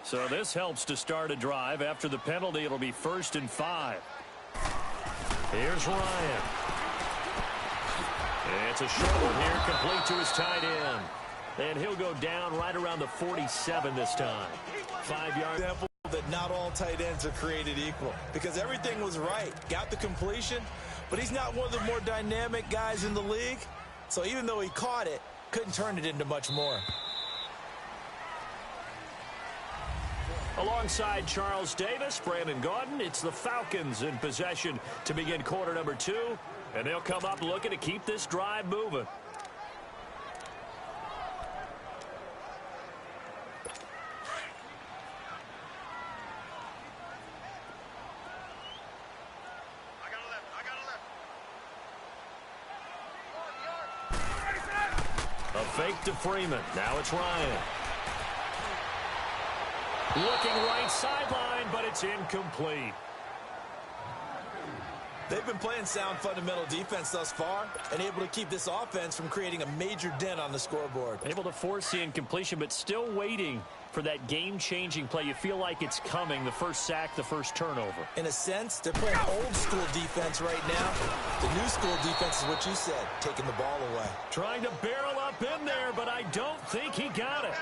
So this helps to start a drive. After the penalty, it'll be 1st and 5. Here's Ryan. It's a short one here, complete to his tight end. And he'll go down right around the 47 this time. 5 yards. Example that not all tight ends are created equal, because everything was right. Got the completion, but he's not one of the more dynamic guys in the league. So even though he caught it, couldn't turn it into much more. Alongside Charles Davis, Brandon Gaudin, it's the Falcons in possession to begin quarter number 2. And they'll come up looking to keep this drive moving. A fake to Freeman. Now it's Ryan. Looking right sideline, but it's incomplete. They've been playing sound fundamental defense thus far and able to keep this offense from creating a major dent on the scoreboard. Able to force the incompletion, but still waiting for that game-changing play. You feel like it's coming, the first sack, the first turnover. In a sense, they're playing old-school defense right now. The new school defense is what you said, taking the ball away. Trying to barrel up in there, but I don't think he got it.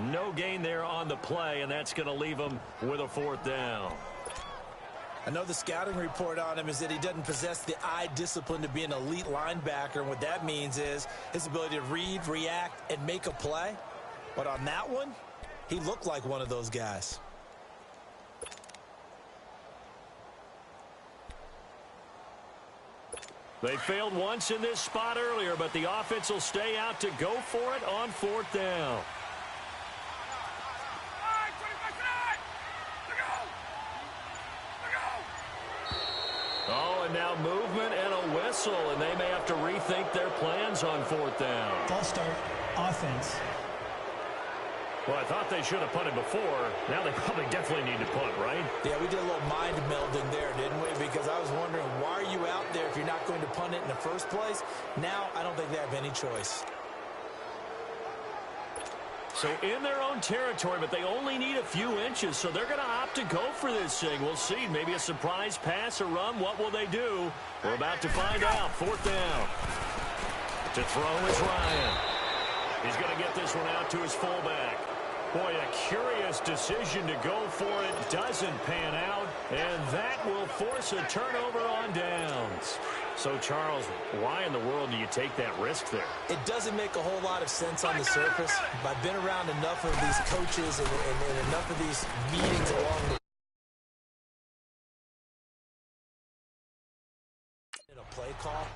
No gain there on the play, and that's going to leave him with a 4th down. I know the scouting report on him is that he doesn't possess the eye discipline to be an elite linebacker, and what that means is his ability to read, react, and make a play. But on that one, he looked like one of those guys. They failed once in this spot earlier, but the offense will stay out to go for it on 4th down. Oh, and now movement and a whistle, and they may have to rethink their plans on 4th down. False start, offense. Well, I thought they should have punted before. Now they probably definitely need to punt, right? Yeah, we did a little mind melding there, didn't we? Because I was wondering, why are you out there if you're not going to punt it in the first place? Now, I don't think they have any choice. So in their own territory, but they only need a few inches, so they're going to opt to go for this thing. We'll see. Maybe a surprise pass or run. What will they do? We're about to find out. 4th down. To throw is Ryan. He's going to get this one out to his fullback. Boy, a curious decision to go for it. Doesn't pan out, and that will force a turnover on downs. So, Charles, why in the world do you take that risk there? It doesn't make a whole lot of sense on the surface. I've been around enough of these coaches and enough of these meetings along the in a play call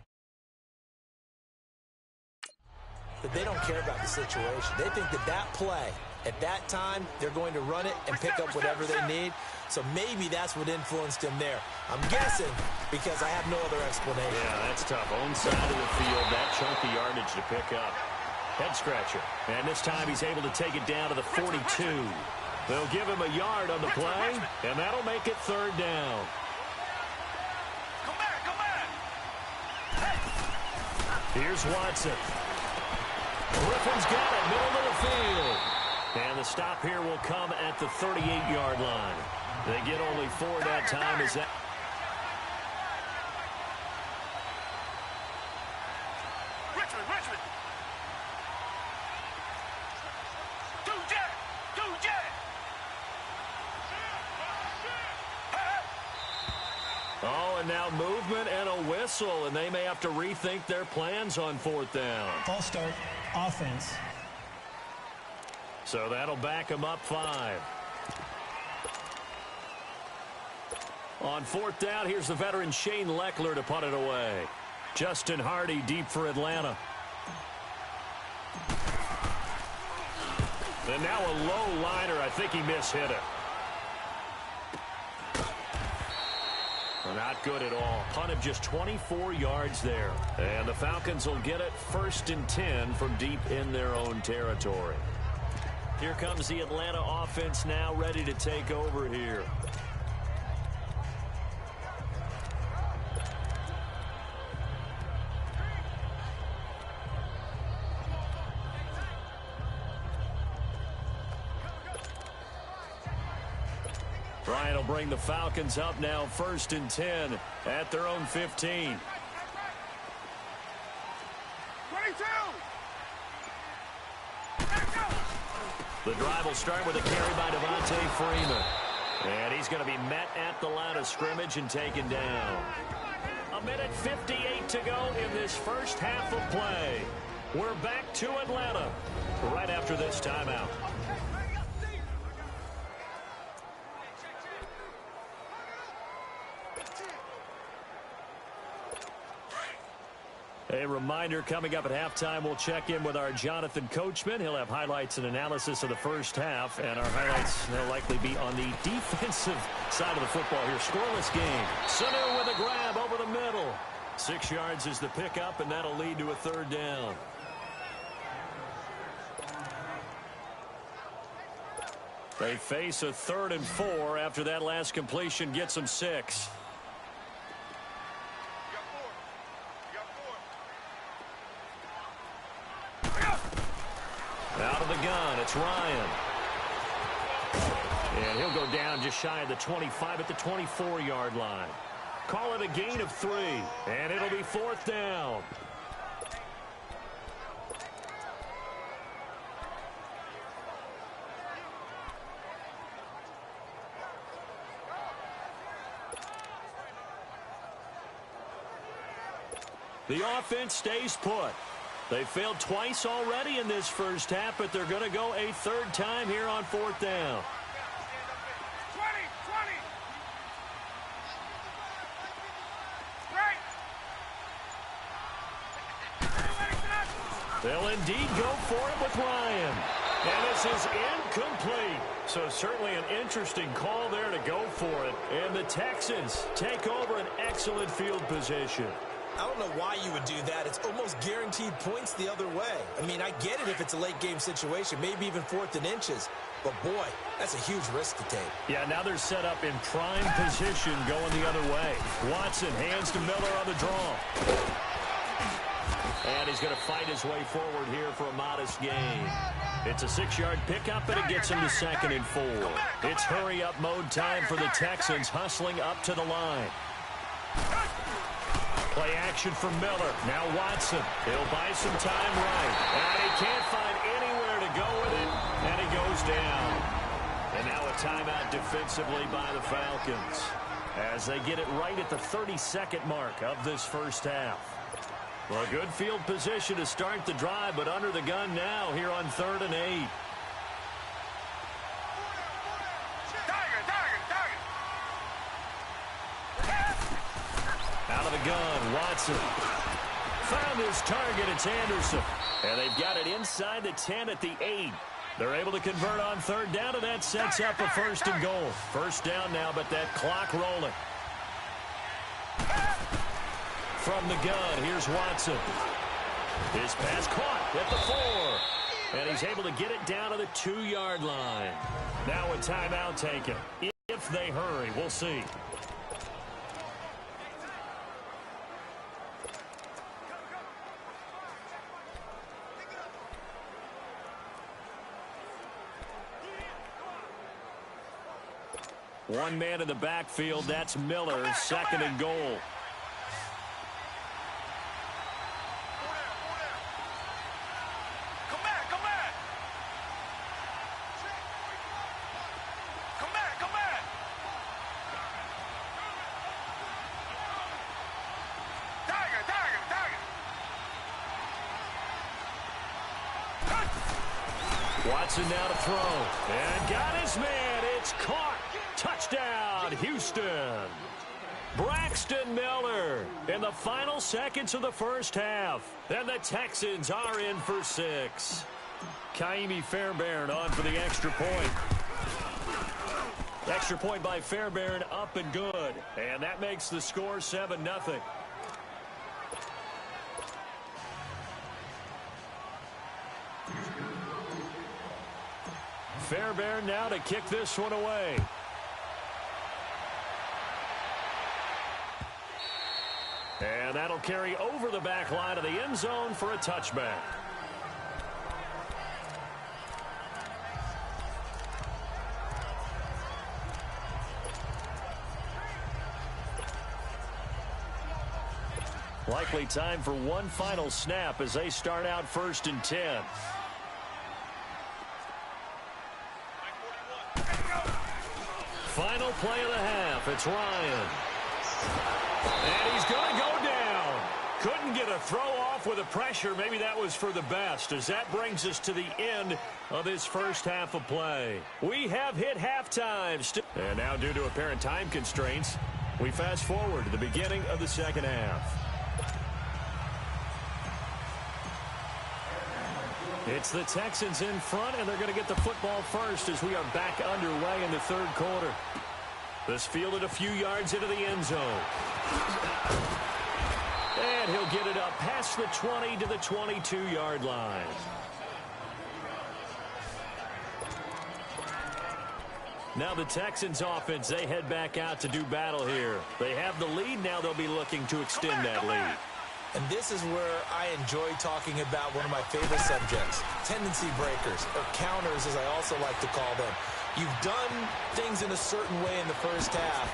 that they don't care about the situation. They think that that play, at that time, they're going to run it and pick up whatever they need. So maybe that's what influenced him there. I'm guessing because I have no other explanation. Yeah, that's tough. Own side of the field, that chunky yardage to pick up. Head scratcher. And this time he's able to take it down to the 42. They'll give him a yard on the play, and that'll make it 3rd down. Come back. Here's Watson. Griffin's got it, middle of the field. And the stop here will come at the 38-yard line. They get only 4 that time. Is that? Richmond. Do Jack. Oh, and now movement and a whistle, and they may have to rethink their plans on 4th down. False start, offense. So that'll back them up 5. On 4th down, here's the veteran Shane Leckler to punt it away. Justin Hardy deep for Atlanta. And now a low liner. I think he mishit it. Not good at all. Punt of just 24 yards there. And the Falcons will get it 1st and 10 from deep in their own territory. Here comes the Atlanta offense now ready to take over here. Bryant will bring the Falcons up now 1st and 10 at their own 15. 22. The drive will start with a carry by Devontae Freeman. And he's going to be met at the line of scrimmage and taken down. 1:58 to go in this first half of play. We're back to Atlanta right after this timeout. A reminder, coming up at halftime, we'll check in with our Jonathan Coachman. He'll have highlights and analysis of the first half, and our highlights will likely be on the defensive side of the football here. Scoreless game. Sanu with a grab over the middle. 6 yards is the pickup, and that'll lead to a 3rd down. They face a 3rd and 4 after that last completion gets them 6. Out of the gun, it's Ryan. And he'll go down just shy of the 25 at the 24-yard line. Call it a gain of 3, and it'll be 4th down. The offense stays put. They failed twice already in this first half, but they're going to go a 3rd time here on 4th down. 20. Right. They'll indeed go for it with Ryan. And this is incomplete. So certainly an interesting call there to go for it. And the Texans take over an excellent field position. I don't know why you would do that. It's almost guaranteed points the other way. I mean, I get it if it's a late game situation, maybe even 4th and inches. But, boy, that's a huge risk to take. Yeah, now they're set up in prime position going the other way. Watson hands to Miller on the draw. And he's going to fight his way forward here for a modest gain. It's a 6-yard pickup, and it gets him to 2nd and 4. It's hurry-up mode time for the Texans, hustling up to the line. Play action from Miller. Now Watson. He'll buy some time right. And he can't find anywhere to go with it. And he goes down. And now a timeout defensively by the Falcons, as they get it right at the 32nd mark of this first half. Well, a good field position to start the drive, but under the gun now here on 3rd and 8. Out of the gun, Watson. Found his target, it's Anderson. And they've got it inside the 10 at the 8. They're able to convert on 3rd down, and that sets up a 1st and goal. 1st down now, but that clock rolling. From the gun, here's Watson. His pass caught at the 4. And he's able to get it down to the 2-yard line. Now a timeout taken. If they hurry, we'll see. One man in the backfield, that's Miller, 2nd and goal. Watson now to throw. And got his man. It's caught. Touchdown, Houston. Braxton Miller in the final seconds of the first half. And the Texans are in for 6. Kaimi Fairbairn on for the extra point. Extra point by Fairbairn, up and good. And that makes the score 7-0. Fairbairn now to kick this one away. And that'll carry over the back line of the end zone for a touchback. Likely time for one final snap as they start out 1st and 10. Final play of the half. It's Ryan. And he's going to go down. Couldn't get a throw off with the pressure. Maybe that was for the best, as that brings us to the end of this first half of play. We have hit halftime. And now, due to apparent time constraints, we fast forward to the beginning of the second half. It's the Texans in front, and they're going to get the football first as we are back underway in the third quarter. This fielded a few yards into the end zone. And he'll get it up past the 20 to the 22-yard line. Now the Texans offense, they head back out to do battle here. They have the lead. Now they'll be looking to extend that lead. And this is where I enjoy talking about one of my favorite subjects, tendency breakers, or counters as I also like to call them. You've done things in a certain way in the first half,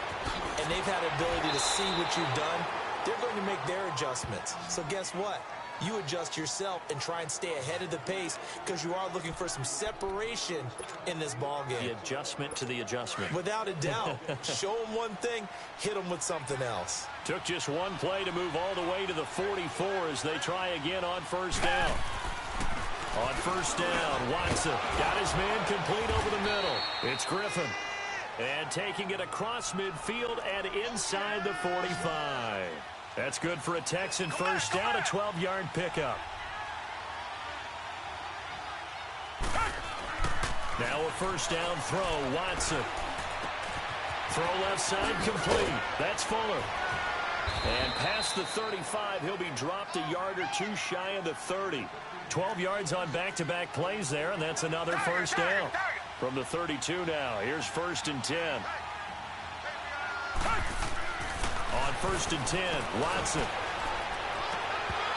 and they've had the ability to see what you've done. They're going to make their adjustments. So guess what? You adjust yourself and try and stay ahead of the pace because you are looking for some separation in this ball game. The adjustment to the adjustment. Without a doubt. Show them one thing, hit them with something else. Took just one play to move all the way to the 44 as they try again on first down. On first down, Watson got his man complete over the middle. It's Griffin. And taking it across midfield and inside the 45. That's good for a Texan first down, a 12-yard pickup. Now a first down throw, Watson. Throw left side complete. That's Fuller. And past the 35, he'll be dropped a yard or two shy of the 30. 12 yards on back-to-back plays there, and that's another first down. From the 32 now, here's 1st and 10. On 1st and 10, Watson.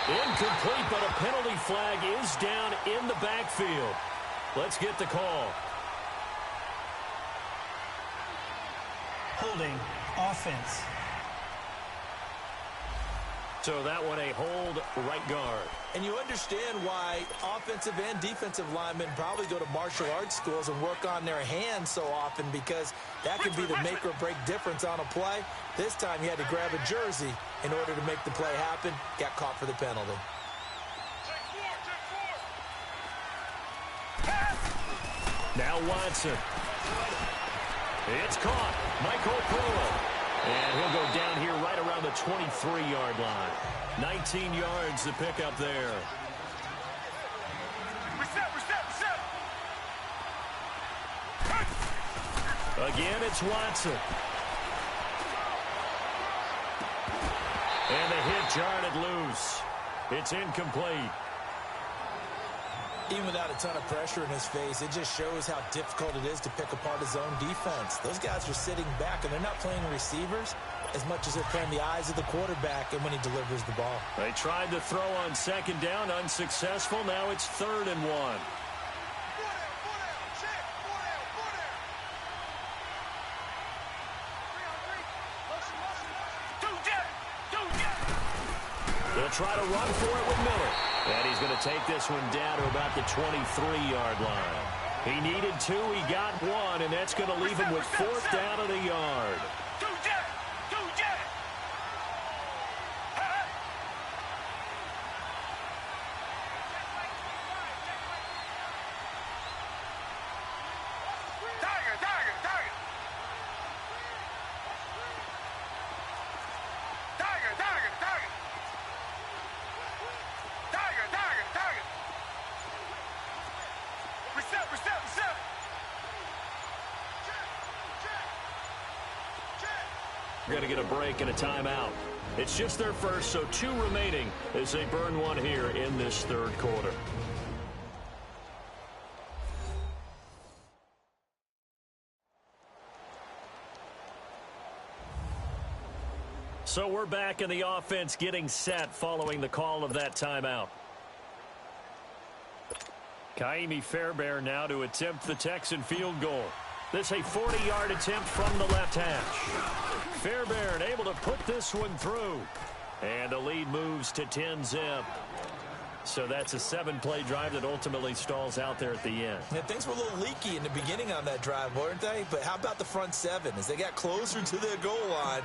Incomplete, but a penalty flag is down in the backfield. Let's get the call. Holding offense. So that one a hold right guard. And you understand why offensive and defensive linemen probably go to martial arts schools and work on their hands so often, because that could be the make or break difference on a play. This time he had to grab a jersey in order to make the play happen. Got caught for the penalty. Now Watson. It's caught. Michael Pruitt. And he'll go down here right around the 23-yard line. 19 yards to pick up there. Again, it's Watson. And the hit jarred loose. It's incomplete. Even without a ton of pressure in his face, it just shows how difficult it is to pick apart his own defense. Those guys are sitting back, and they're not playing receivers as much as they're playing the eyes of the quarterback and when he delivers the ball. They tried to throw on second down, unsuccessful. Now it's 3rd and 1. They'll try to run for it with Miller. And he's going to take this one down to about the 23-yard line. He needed 2, he got 1, and that's going to leave him with 4th down of the yard. Going to get a break and a timeout. It's just their first, so 2 remaining as they burn one here in this third quarter. So we're back in the offense getting set following the call of that timeout. Kaimi Fairbairn now to attempt the Texan field goal. This a 40-yard attempt from the left hash. Fairbairn able to put this one through. And the lead moves to 10-zip. So that's a 7-play drive that ultimately stalls out there at the end. Yeah, things were a little leaky in the beginning on that drive, weren't they? But how about the front 7? As they got closer to their goal line,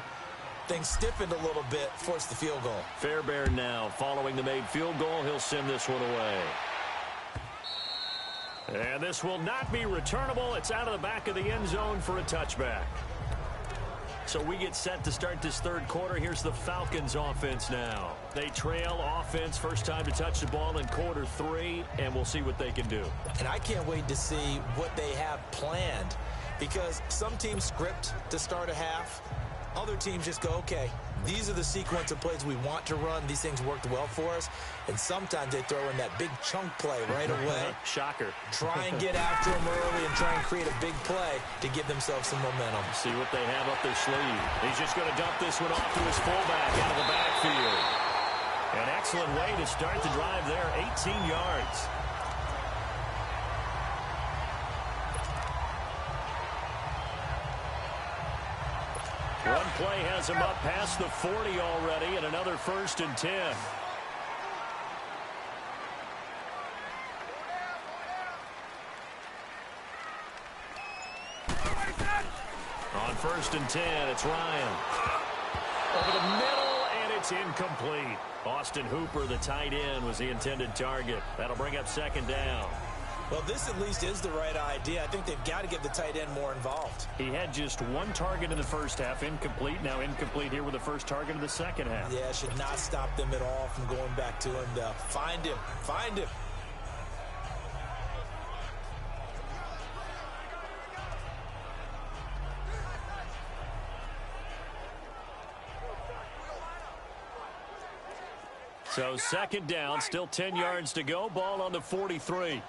things stiffened a little bit, forced the field goal. Fairbairn now following the made field goal. He'll send this one away. And this will not be returnable. It's out of the back of the end zone for a touchback. So we get set to start this third quarter. Here's the Falcons offense now. They trail offense, first time to touch the ball in quarter 3, and we'll see what they can do. And I can't wait to see what they have planned, because some teams script to start a half. Other teams just go, okay, these are the sequence of plays we want to run. These things worked well for us. And sometimes they throw in that big chunk play right away. Shocker. Try and get after them early and try and create a big play to give themselves some momentum. See what they have up their sleeve. He's just going to dump this one off to his fullback out of the backfield. An excellent way to start the drive there, 18 yards. One play has him up past the 40 already, and another 1st and 10. On 1st and 10, it's Ryan. Over the middle, and it's incomplete. Austin Hooper, the tight end, was the intended target. That'll bring up 2nd down. Well, this at least is the right idea. I think they've got to get the tight end more involved. He had just 1 target in the first half, incomplete. Now incomplete here with the first target of the second half. Yeah, should not stop them at all from going back to him to find him. Find him. So 2nd down, still 10 yards to go. Ball on the 43.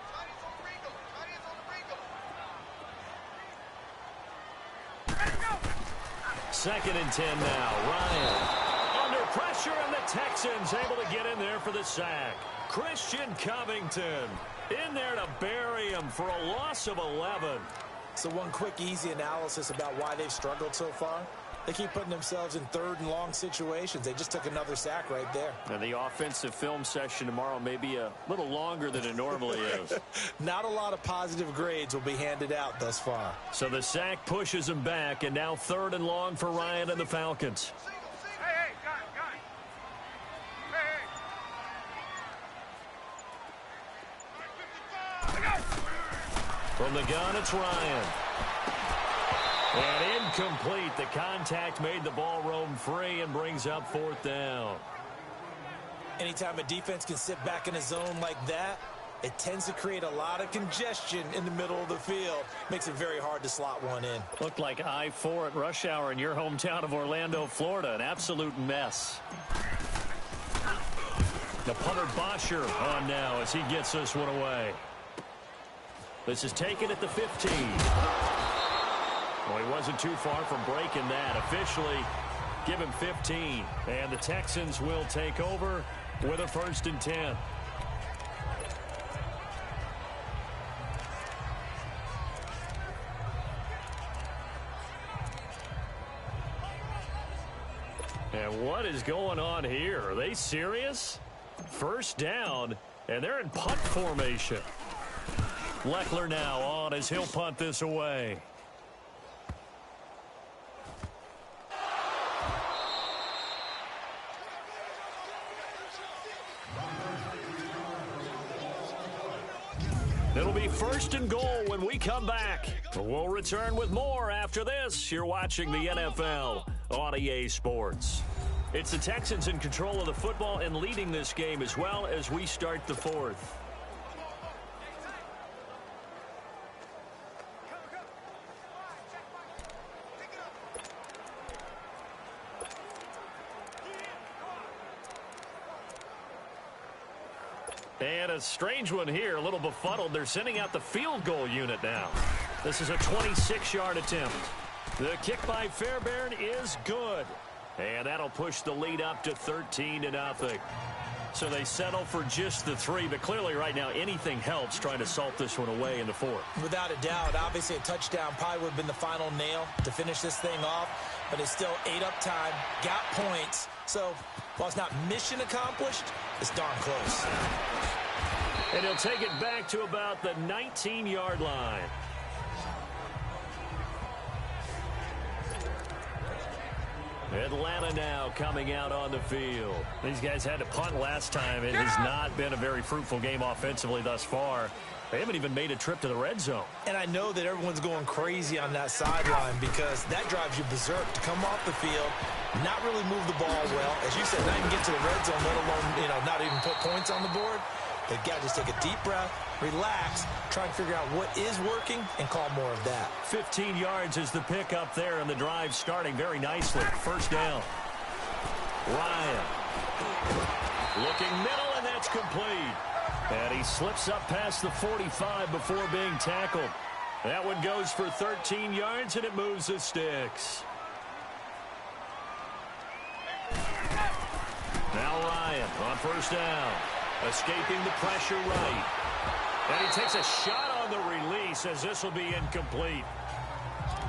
Second and 10 now. Ryan under pressure, and the Texans able to get in there for the sack. Christian Covington in there to bury him for a loss of 11. So one quick, easy analysis about why they've struggled so far. They keep putting themselves in 3rd and long situations. They just took another sack right there. And the offensive film session tomorrow may be a little longer than it normally is. Not a lot of positive grades will be handed out thus far. So the sack pushes him back, and now 3rd and long for Ryan and the Falcons. Hey, guy. Hey. From the gun, it's Ryan. And incomplete. The contact made the ball roam free and brings up 4th down. Anytime a defense can sit back in a zone like that, it tends to create a lot of congestion in the middle of the field. Makes it very hard to slot one in. Looked like I-4 at rush hour in your hometown of Orlando, Florida. An absolute mess. The punter Bosher on now as he gets this one away. This is taken at the 15. Well, he wasn't too far from breaking that. Officially, give him 15. And the Texans will take over with a 1st and 10. And what is going on here? Are they serious? 1st down, and they're in punt formation. Leckler now on as he'll punt this away. It'll be 1st and goal when we come back. We'll return with more after this. You're watching the NFL on EA Sports. It's the Texans in control of the football and leading this game as well as we start the 4th. And a strange one here, a little befuddled. They're sending out the field goal unit now. This is a 26-yard attempt. The kick by Fairbairn is good. And that'll push the lead up to 13-0. So they settle for just the 3, but clearly right now anything helps trying to salt this one away in the 4th. Without a doubt, obviously a touchdown probably would have been the final nail to finish this thing off, but it's still ate up time, got points. So while it's not mission accomplished, it's darn close. And he'll take it back to about the 19-yard line. Atlanta now coming out on the field. These guys had to punt last time. It has not been a very fruitful game offensively thus far. They haven't even made a trip to the red zone. And I know that everyone's going crazy on that sideline because that drives you berserk to come off the field, not really move the ball well. As you said, not even get to the red zone, let alone, not even put points on the board. They've got to just take a deep breath, relax, try and figure out what is working, and call more of that. 15 yards is the pick up there, and the drive starting very nicely. First down. Ryan. Looking middle, and that's complete. And he slips up past the 45 before being tackled. That one goes for 13 yards, and it moves the sticks. Now Ryan on first down. Escaping the pressure right. And he takes a shot on the release as this will be incomplete.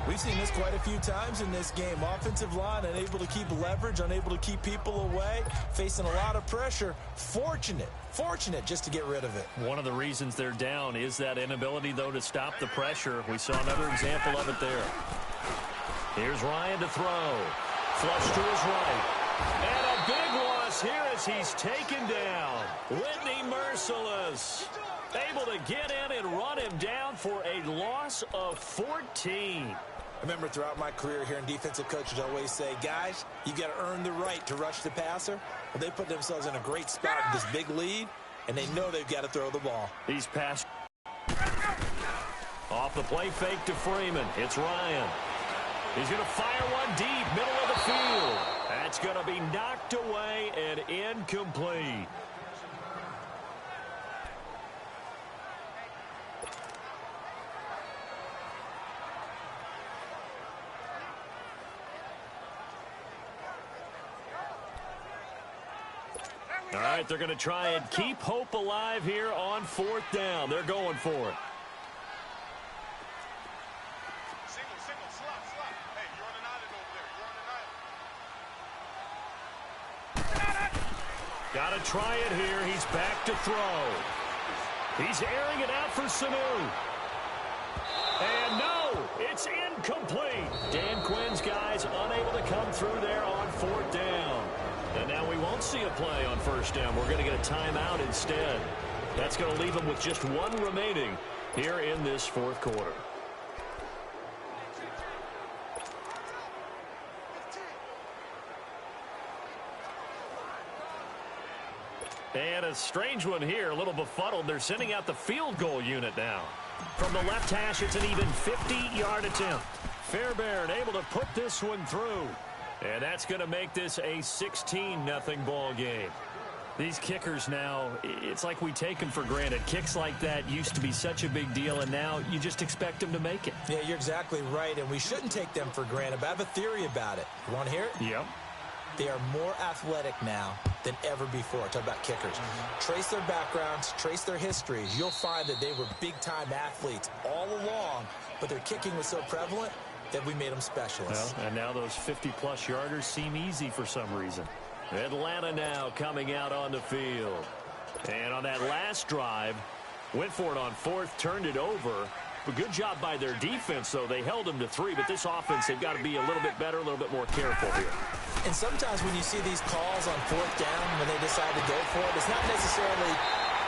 We've seen this quite a few times in this game. Offensive line unable to keep leverage, unable to keep people away, facing a lot of pressure. Fortunate just to get rid of it. One of the reasons they're down is that inability, though, to stop the pressure. We saw another example of it there. Here's Ryan to throw. Flush to his right. And a big loss here as he's taken down. Whitney Merciless able to get in and run him down for a loss of 14. I remember throughout my career here in defensive coaches always say, guys, you got to earn the right to rush the passer. Well, they put themselves in a great spot with this big lead, and they know they've got to throw the ball. He's passed. Off the play fake to Freeman. It's Ryan. He's going to fire one deep, middle of the field. That's going to be knocked away and incomplete. All right, they're going to try and keep hope alive here on fourth down. They're going for it. Single, slot. Hey, you're on an island over there. You're on an island. Got to try it here. He's back to throw. He's airing it out for Sanu. And no, it's incomplete. Dan Quinn's guys unable to come through there on fourth down. And now we won't see a play on first down. We're going to get a timeout instead. That's going to leave them with just one remaining here in this fourth quarter. And a strange one here, a little befuddled. They're sending out the field goal unit now. From the left hash, it's an even 50-yard attempt. Fairbairn able to put this one through. And that's going to make this a 16-0 ball game. These kickers now, it's like we take them for granted. Kicks like that used to be such a big deal, and now you just expect them to make it. Yeah, you're exactly right, and we shouldn't take them for granted. But I have a theory about it. You want to hear it? Yep. They are more athletic now than ever before. Talk about kickers. Trace their backgrounds, trace their history. You'll find that they were big-time athletes all along, but their kicking was so prevalent that we made them specialists. Well, and now those 50-plus yarders seem easy for some reason. Atlanta now coming out on the field. And on that last drive, went for it on fourth, turned it over. But good job by their defense, though. They held them to 3, but this offense, they've got to be a little bit better, a little bit more careful here. And sometimes when you see these calls on fourth down, when they decide to go for it, it's not necessarily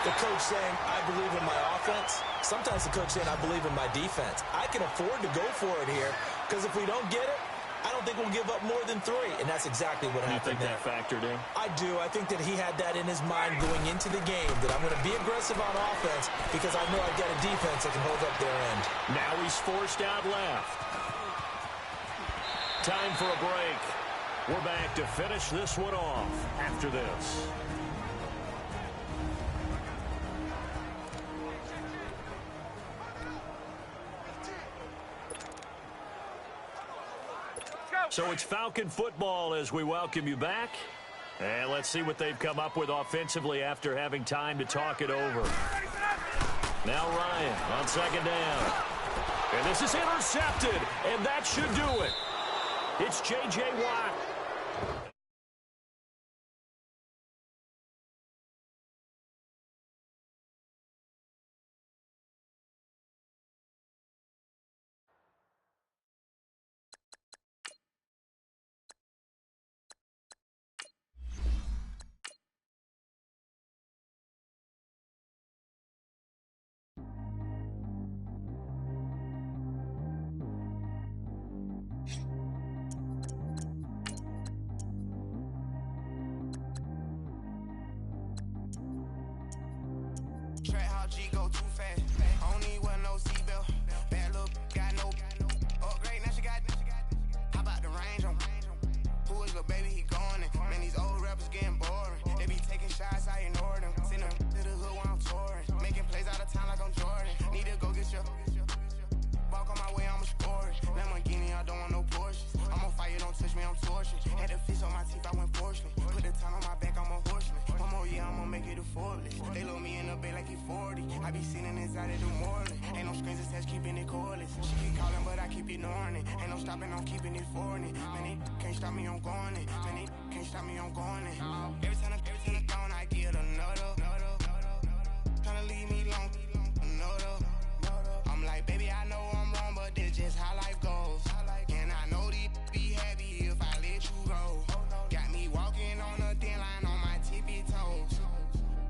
the coach saying, I believe in my offense. Sometimes the coach saying, I believe in my defense. I can afford to go for it here, because if we don't get it, I don't think we'll give up more than 3. And that's exactly what happened there. You think that factored in? I do. I think that he had that in his mind going into the game, that I'm going to be aggressive on offense because I know I've got a defense that can hold up their end. Now he's forced out left. Time for a break. We're back to finish this one off after this. So it's Falcon football as we welcome you back. And let's see what they've come up with offensively after having time to talk it over. Now Ryan on second down. And this is intercepted, and that should do it. It's J.J. Watt. Track how G go too fast. I don't need wear no seatbelt. Bad look, got no upgrade. Now she got. How about the range on? Who is the baby? He going in. Man, these old rappers getting boring. They be taking shots, I ignore them. Send them to the hood while I'm touring. Making plays out of town like I'm Jordan. Need to go get your. Walk on my way, I'ma score it. Lamborghini, I don't want no Porsches. I'm on fire, don't touch me, I'm torching. Had the fish on my teeth, I went porcelain. Put the time on my back, I'm a horseman. One more year, I'ma make it a Forbes. They load me in the bay like he 40. I be sitting inside of the morning. Ain't no screens attached, keeping it cordless. She keep calling, but I keep ignoring it. Ain't no stopping, I'm keeping it foreign. Man, it can't stop me, I'm going it. Man, it can't stop me, I'm going it. Every time he gone, I get another. Tryna leave me long, another. I'm like, baby, I know I'm wrong, but this just how life goes. And I know these be happy if I let you go. Got me walking on a thin line on my tippy toes.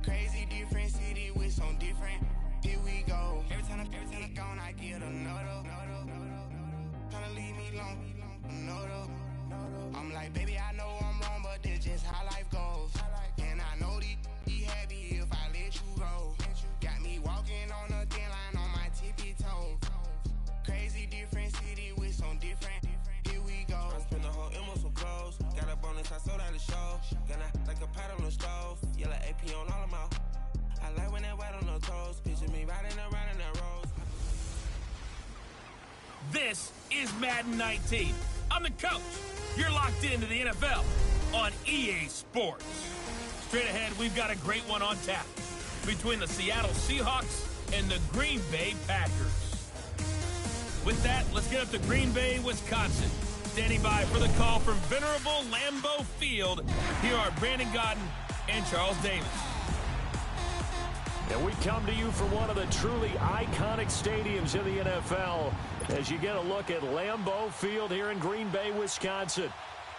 Crazy different city with some different. Here we go. Every time he gone, I get another. Tryna leave me long, another. I'm like, baby, I know I'm wrong, but this just how life goes. And I know these be happy if I let you go. Got me walking on a thin line on my tippy toes. Crazy different city with some different. Here we go. I spent the whole M on some clothes. Got a bonus, I sold out the show. Gonna like a pot on the stove. Yellow AP on all of my. I like when that white on the toes. Picture me riding around in that rose. This is Madden 19. I'm the coach. You're locked into the NFL on EA Sports. Straight ahead, we've got a great one on tap between the Seattle Seahawks and the Green Bay Packers. With that, let's get up to Green Bay, Wisconsin. Standing by for the call from venerable Lambeau Field, here are Brandon Godden and Charles Davis. And we come to you from one of the truly iconic stadiums in the NFL as you get a look at Lambeau Field here in Green Bay, Wisconsin.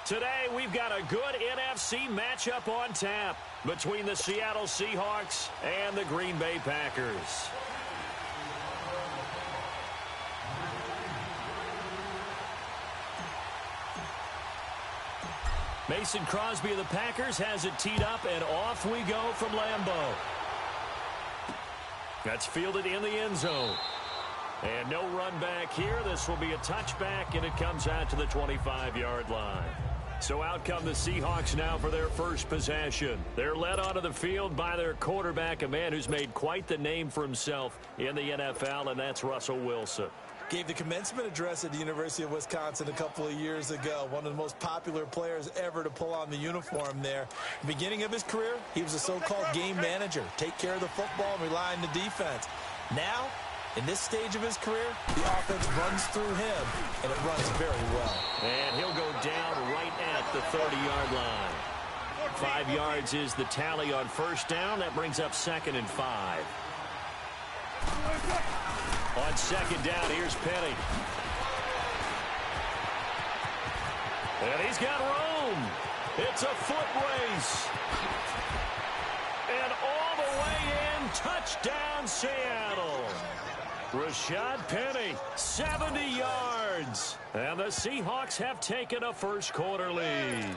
Today, we've got a good NFC matchup on tap between the Seattle Seahawks and the Green Bay Packers. Mason Crosby of the Packers has it teed up, and off we go from Lambeau. That's fielded in the end zone. And no run back here. This will be a touchback, and it comes out to the 25-yard line. So out come the Seahawks now for their first possession. They're led onto the field by their quarterback, a man who's made quite the name for himself in the NFL, and that's Russell Wilson. Gave the commencement address at the University of Wisconsin a couple of years ago. One of the most popular players ever to pull on the uniform there. Beginning of his career, he was a so-called game manager. Take care of the football and rely on the defense. Now, in this stage of his career, the offense runs through him, and it runs very well. And he'll go down right at the 30-yard line. 5 yards is the tally on first down. That brings up 2nd and 5. On second down, here's Penny. And he's got room. It's a foot race. And all the way in, touchdown Seattle. Rashad Penny, 70 yards. And the Seahawks have taken a first quarter lead.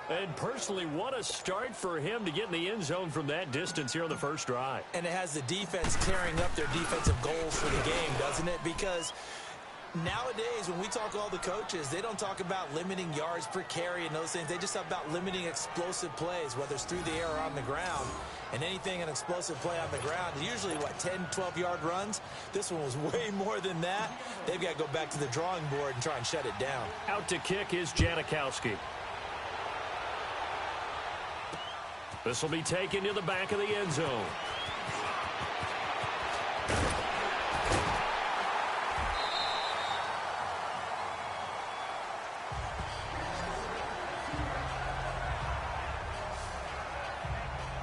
And personally, what a start for him to get in the end zone from that distance here on the first drive. And it has the defense tearing up their defensive goals for the game, doesn't it? Because nowadays, when we talk to all the coaches, they don't talk about limiting yards per carry and those things. They just talk about limiting explosive plays, whether it's through the air or on the ground. And anything an explosive play on the ground is usually, 10, 12-yard runs? This one was way more than that. They've got to go back to the drawing board and try and shut it down. Out to kick is Janikowski. This will be taken to the back of the end zone.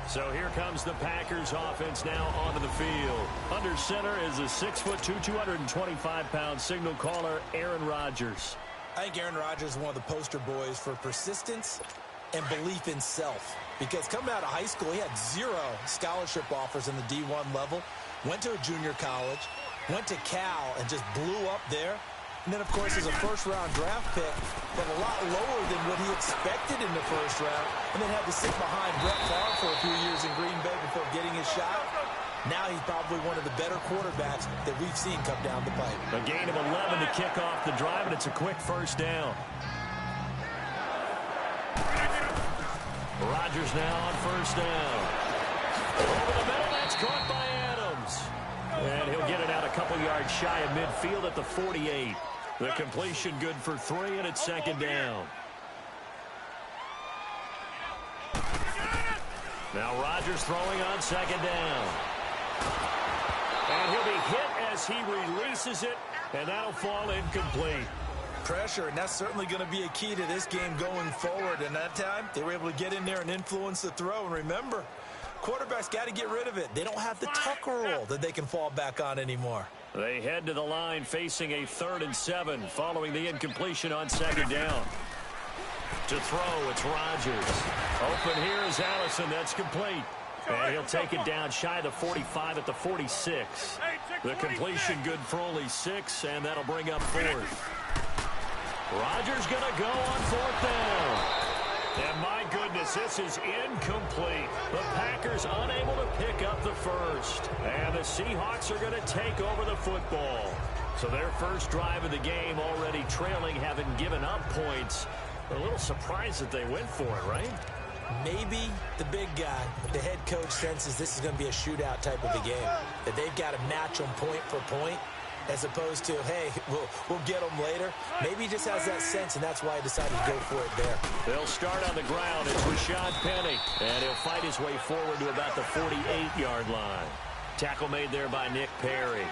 So here comes the Packers offense now onto the field. Under center is a 6'2", 225-pound signal caller, Aaron Rodgers. I think Aaron Rodgers is one of the poster boys for persistence and belief in self. Because coming out of high school, he had 0 scholarship offers in the D1 level. Went to a junior college, went to Cal, and just blew up there. And then, of course, as a first-round draft pick, but a lot lower than what he expected in the first round, and then had to sit behind Brett Favre for a few years in Green Bay before getting his shot. Now he's probably one of the better quarterbacks that we've seen come down the pipe. A gain of 11 to kick off the drive, and it's a quick first down. Rodgers now on first down. Over the middle, that's caught by Adams. And he'll get it out a couple yards shy of midfield at the 48. The completion good for 3, and it's second down. Now Rodgers throwing on second down. And he'll be hit as he releases it, and that'll fall incomplete. Pressure, and that's certainly going to be a key to this game going forward. And that time, they were able to get in there and influence the throw. And remember, quarterbacks got to get rid of it. They don't have the Tucker rule that they can fall back on anymore. They head to the line facing a 3rd and 7 following the incompletion on second down. To throw, it's Rodgers. Open here is Allison. That's complete. And he'll take it down shy of the 45 at the 46. The completion good for only 6, and that'll bring up 4th. Rodgers going to go on 4th down. And my goodness, this is incomplete. The Packers unable to pick up the first. And the Seahawks are going to take over the football. So their first drive of the game already trailing, having given up points. A little surprised that they went for it, right? Maybe the big guy, the head coach, senses this is going to be a shootout type of a game. That they've got to match them point for point, as opposed to, hey, we'll get them later. Maybe he just has that sense, and that's why he decided to go for it there. They'll start on the ground. It's Rashad Penny, and he'll fight his way forward to about the 48-yard line. Tackle made there by Nick Perry.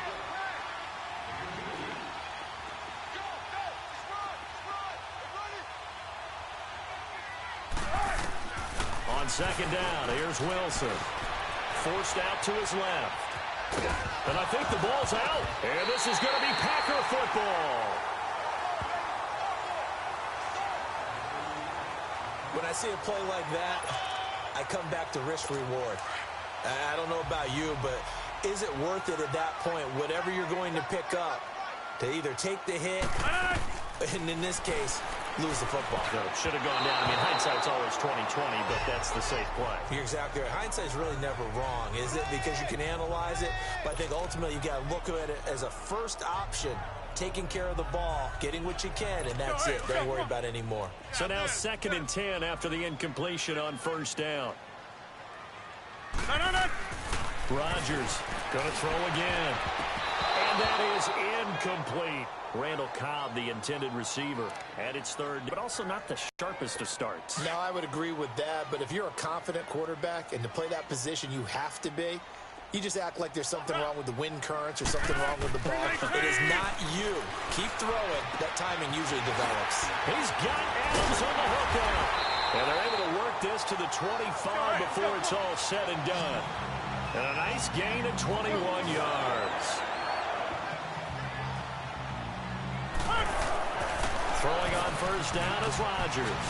On second down, here's Wilson. Forced out to his left. And I think the ball's out. And this is going to be Packer football. When I see a play like that, I come back to risk reward. I don't know about you, but is it worth it at that point, whatever you're going to pick up, to either take the hit, and in this case, lose the football? No, it should have gone down. I mean, hindsight's always 20/20, but that's the safe play. You're exactly right. Hindsight's really never wrong, is it? Because you can analyze it, but I think ultimately you got to look at it as a first option, taking care of the ball, getting what you can, and that's it. Don't worry about it anymore. So now 2nd and 10 after the incompletion on first down. Rodgers going to throw again. And that is incomplete. Randall Cobb, the intended receiver, and it's 3rd, but also not the sharpest of starts. No, I would agree with that, but if you're a confident quarterback and to play that position you have to be, you just act like there's something wrong with the wind currents or something wrong with the ball. It is not you. Keep throwing. That timing usually develops. He's got Adams on the hook out. And they're able to work this to the 25 before it's all said and done. And a nice gain of 21 yards. Throwing on first down is Rodgers.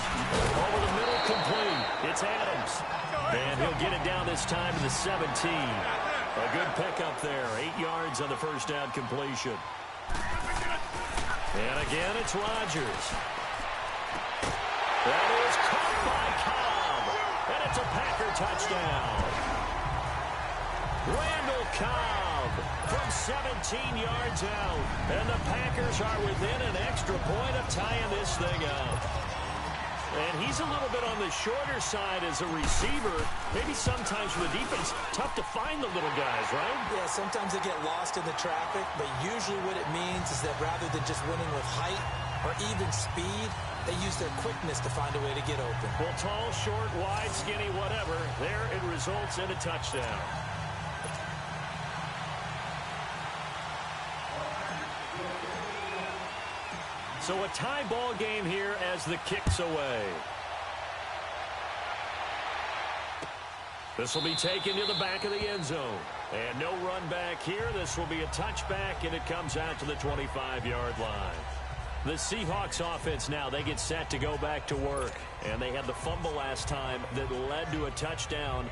Over the middle, complete. It's Adams. And he'll get it down this time to the 17. A good pickup there. 8 yards on the first down completion. And again, it's Rodgers. That is caught by Cobb. And it's a Packer touchdown. Randall Cobb from 17 yards out. And the Packers are within an extra point of tying this thing up. And he's a little bit on the shorter side as a receiver. Maybe sometimes with the defense, tough to find the little guys, right? Yeah, sometimes they get lost in the traffic, but usually what it means is that rather than just winning with height or even speed, They use their quickness to find a way to get open. Well, tall, short, wide, skinny, whatever, there it results in a touchdown. So a tie ball game here as the kick's away. This will be taken to the back of the end zone. And no run back here. This will be a touchback, and it comes out to the 25-yard line. The Seahawks offense now, they get set to go back to work. And they had the fumble last time that led to a touchdown.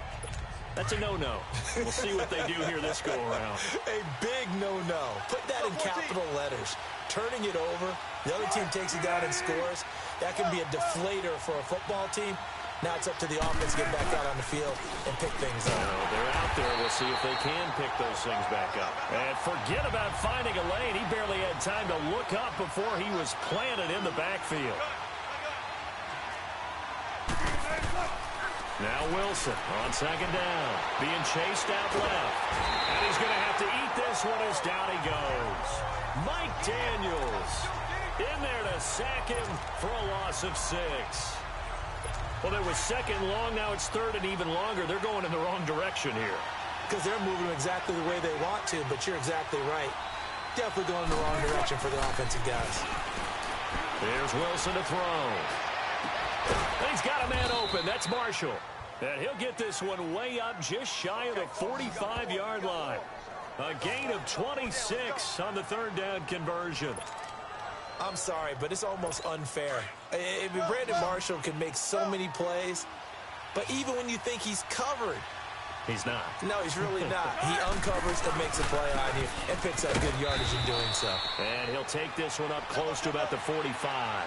That's a no-no. We'll see what they do here this go-around. A big no-no. Put that in capital letters. Turning it over, the other team takes it down and scores. That can be a deflator for a football team. Now it's up to the offense to get back out on the field and pick things up. They're out there. We'll see if they can pick those things back up. And forget about finding a lane. He barely had time to look up before he was planted in the backfield. Now Wilson on second down, being chased out left. And he's going to have to eat this one as down he goes. Mike Daniels in there to sack him for a loss of 6. Well, it was second long. Now it's third and even longer. They're going in the wrong direction here. Because they're moving exactly the way they want to, but you're exactly right. Definitely going in the wrong direction for the offensive guys. Here's Wilson to throw. He's got a man open. That's Marshall. And he'll get this one way up just shy of the 45-yard line. A gain of 26 on the third down conversion. I'm sorry, but it's almost unfair. I mean, Brandon Marshall can make so many plays, but even when you think he's covered, he's not. No, he's really not. He uncovers and makes a play on you and picks up good yardage in doing so. And he'll take this one up close to about the 45.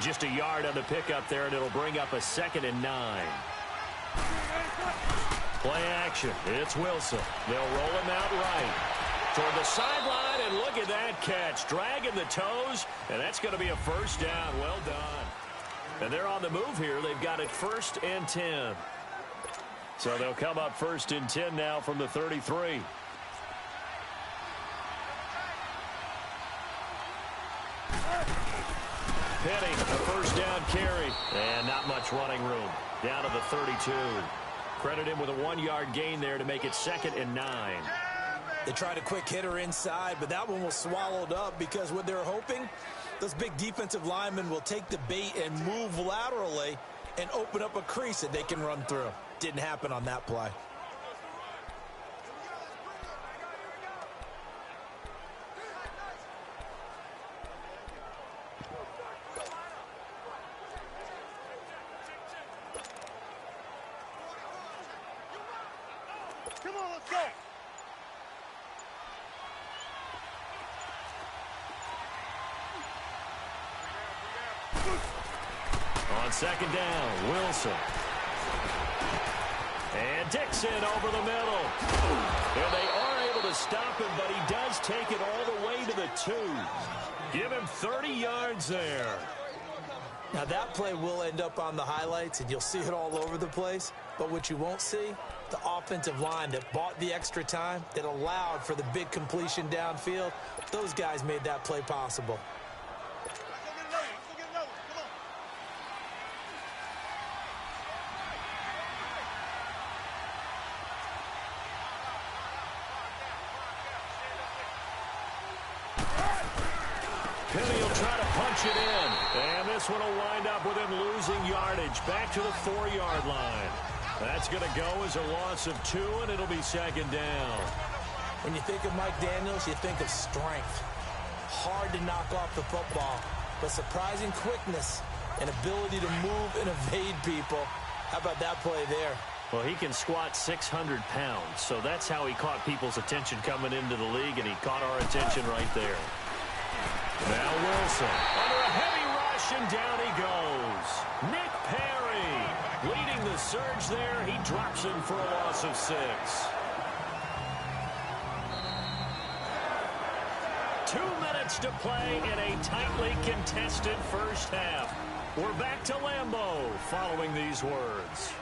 Just a yard on the pickup there, and it'll bring up a 2nd and 9. Play action. It's Wilson. They'll roll him out right toward the sideline, and look at that catch. Dragging the toes, and that's going to be a first down. Well done. And they're on the move here. They've got it 1st and 10. So they'll come up 1st and 10 now from the 33. Penny, a first down carry. And not much running room. Down to the 32. Credit him with a 1-yard gain there to make it 2nd and 9. They tried a quick hitter inside, but that one was swallowed up because what they're hoping, those big defensive linemen will take the bait and move laterally and open up a crease that they can run through. Didn't happen on that play. Come on, let's go. On second down, Wilson. And Dixon over the middle. And they are able to stop him, but he does take it all the way to the 2. Give him 30 yards there. Now that play will end up on the highlights, and you'll see it all over the place. But what you won't see, the offensive line that bought the extra time, that allowed for the big completion downfield, those guys made that play possible. Penny will try to punch it in. And this one will wind up with him losing yardage back to the 4-yard line. That's going to go as a loss of 2, and it'll be 2nd down. When you think of Mike Daniels, you think of strength. Hard to knock off the football, but surprising quickness and ability to move and evade people. How about that play there? Well, he can squat 600 pounds, so that's how he caught people's attention coming into the league, and he caught our attention right there. Now Wilson under a heavy rush, and down he goes. Nick Perry leading the surge there. He drops him for a loss of 6. 2 minutes to play in a tightly contested first half. We're back to Lambeau following these words.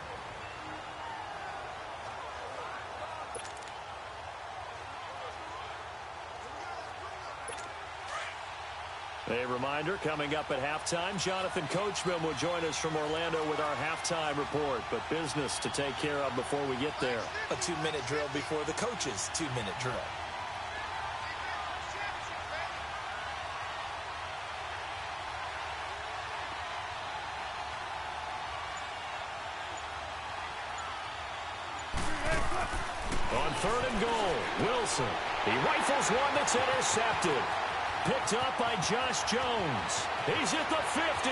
They reminder, coming up at halftime, Jonathan Coachman will join us from Orlando with our halftime report. But business to take care of before we get there. A 2-minute drill before the coach's 2-minute drill. On 3rd and goal, Wilson. He rifles one that's intercepted. Picked up by Josh Jones. He's at the 50,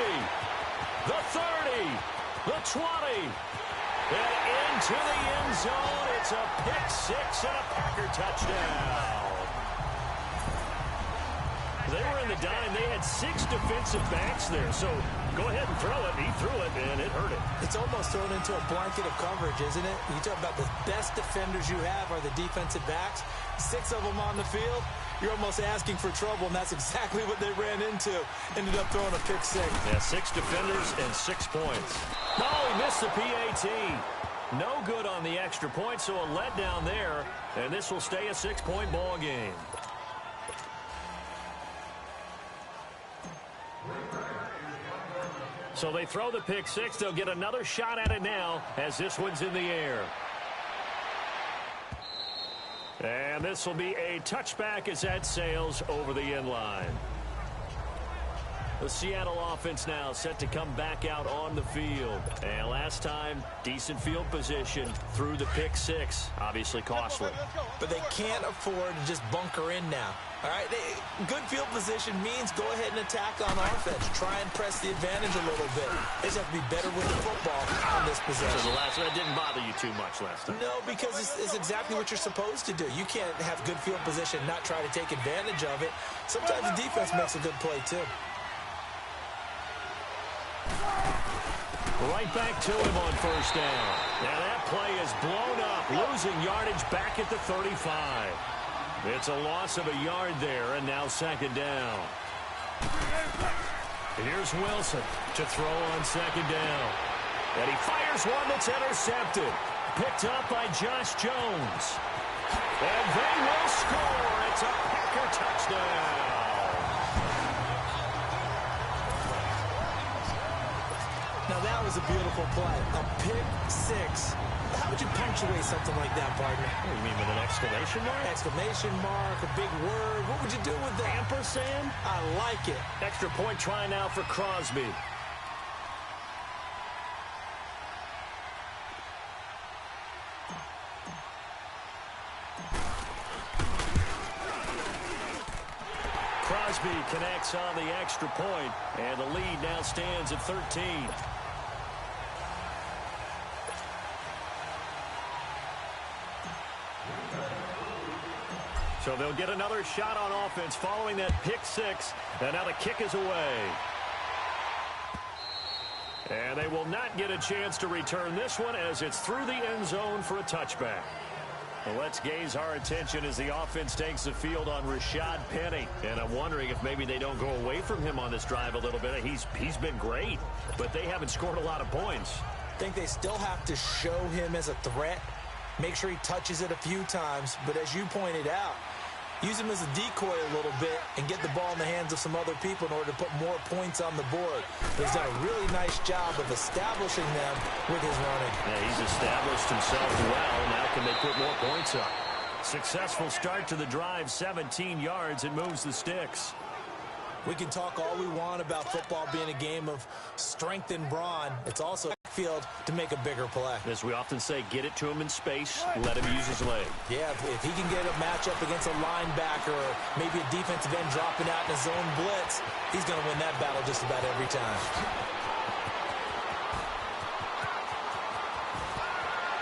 the 30, the 20, and into the end zone. It's a pick six and a Packer touchdown. They were in the dime. They had 6 defensive backs there, so go ahead and throw it. He threw it, and it hurt it. It's almost thrown into a blanket of coverage, isn't it? You talk about the best defenders you have are the defensive backs. 6 of them on the field. You're almost asking for trouble, and that's exactly what they ran into. Ended up throwing a pick six. Yeah, 6 defenders and 6 points. Oh, he missed the PAT. No good on the extra point, so a letdown there, and this will stay a 6-point ball game. So they throw the pick six. They'll get another shot at it now as this one's in the air. And this will be a touchback as that sails over the end line. The Seattle offense now set to come back out on the field. And last time, decent field position through the pick six. Obviously costly. But they can't afford to just bunker in now. All right, good field position means go ahead and attack on offense. Try and press the advantage a little bit. They just have to be better with the football on this possession. So the last one didn't bother you too much last time. No, because it's exactly what you're supposed to do. You can't have good field position and not try to take advantage of it. Sometimes the defense makes a good play, too. Right back to him on 1st down. Now that play is blown up, losing yardage back at the 35. It's a loss of a yard there, and now 2nd down. Here's Wilson to throw on 2nd down. And he fires one that's intercepted. Picked up by Josh Jones. And they will score. It's a Packer touchdown. Now that was a beautiful play. A pick six. How would you punctuate something like that, partner? What do you mean, with an exclamation mark? Exclamation mark, a big word. What would you do with that? Ampersand? I like it. Extra point try now for Crosby. Crosby connects on the extra point, and the lead now stands at 13. So they'll get another shot on offense following that pick six, and now the kick is away. And they will not get a chance to return this one as it's through the end zone for a touchback. Well, let's gaze our attention as the offense takes the field on Rashad Penny. And I'm wondering if maybe they don't go away from him on this drive a little bit. He's been great, but they haven't scored a lot of points. I think they still have to show him as a threat. Make sure he touches it a few times. But as you pointed out, use him as a decoy a little bit and get the ball in the hands of some other people in order to put more points on the board. But he's done a really nice job of establishing them with his running. Yeah, he's established himself well. Now can they put more points up? Successful start to the drive, 17 yards, and moves the sticks. We can talk all we want about football being a game of strength and brawn. It's also a field to make a bigger play. As we often say, get it to him in space, let him use his leg. Yeah, if he can get a matchup against a linebacker or maybe a defensive end dropping out in a zone blitz, he's going to win that battle just about every time.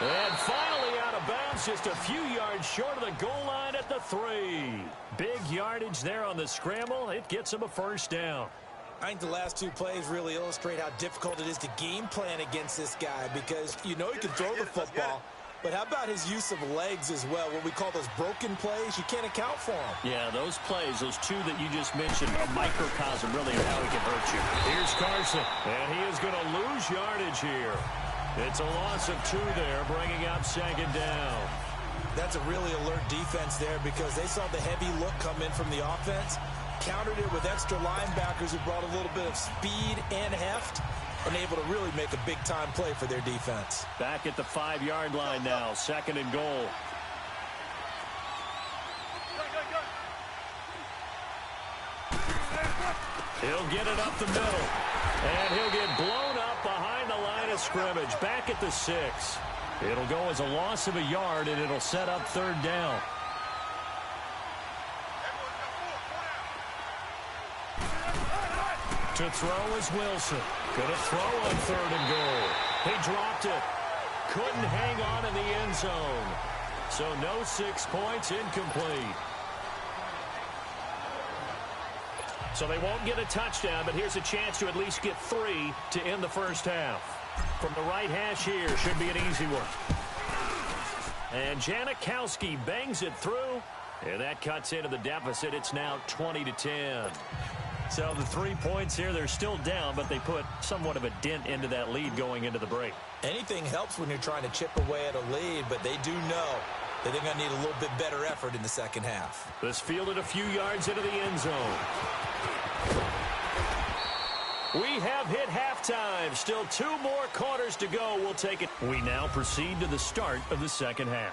And finally out of bounds, just a few yards short of the goal line at the 3. Big yardage there on the scramble. It gets him a 1st down. I think the last 2 plays really illustrate how difficult it is to game plan against this guy because you know he can throw the football, but how about his use of legs as well? What we call those broken plays, you can't account for them. Yeah, those plays, those 2 that you just mentioned, a microcosm really of how he can hurt you. Here's Carson, and he is going to lose yardage here. It's a loss of 2 there, bringing up 2nd down. That's a really alert defense there because they saw the heavy look come in from the offense. countered it with extra linebackers who brought a little bit of speed and heft, and able to really make a big-time play for their defense. Back at the 5-yard line now, 2nd and goal. He'll get it up the middle, and he'll get blown up behind the line of scrimmage. Back at the 6. It'll go as a loss of a yard, and it'll set up 3rd down. To throw is Wilson. Gonna throw on 3rd and goal. He dropped it. Couldn't hang on in the end zone. So no 6 points, incomplete. So they won't get a touchdown, but here's a chance to at least get 3 to end the first half. From the right hash here, should be an easy one. And Janikowski bangs it through, and that cuts into the deficit. It's now 20-10. So the 3 points here, they're still down, but they put somewhat of a dent into that lead going into the break. Anything helps when you're trying to chip away at a lead, but they do know that they're going to need a little bit better effort in the second half. This fielded a few yards into the end zone. We have hit halftime. Still 2 more quarters to go. We'll take it. We now proceed to the start of the second half.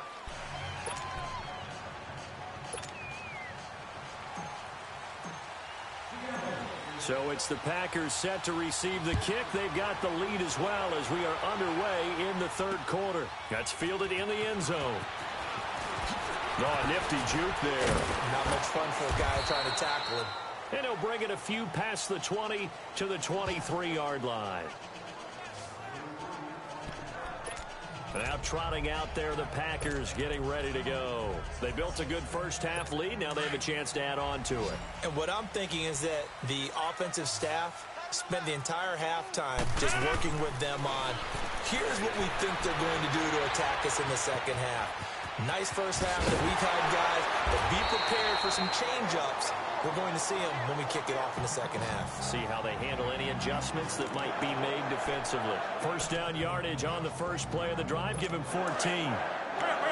So it's the Packers set to receive the kick. They've got the lead as well as we are underway in the 3rd quarter. That's fielded in the end zone. Oh, a nifty juke there. Not much fun for a guy trying to tackle him. And he'll bring it a few past the 20 to the 23-yard line. Now trotting out there, the Packers getting ready to go. They built a good first-half lead. Now they have a chance to add on to it. And what I'm thinking is that the offensive staff spent the entire halftime just working with them on, here's what we think they're going to do to attack us in the second half. Nice first half that we've had, guys, but be prepared for some change-ups. We're going to see them when we kick it off in the second half. See how they handle any adjustments that might be made defensively. First down yardage on the first play of the drive. Give him 14.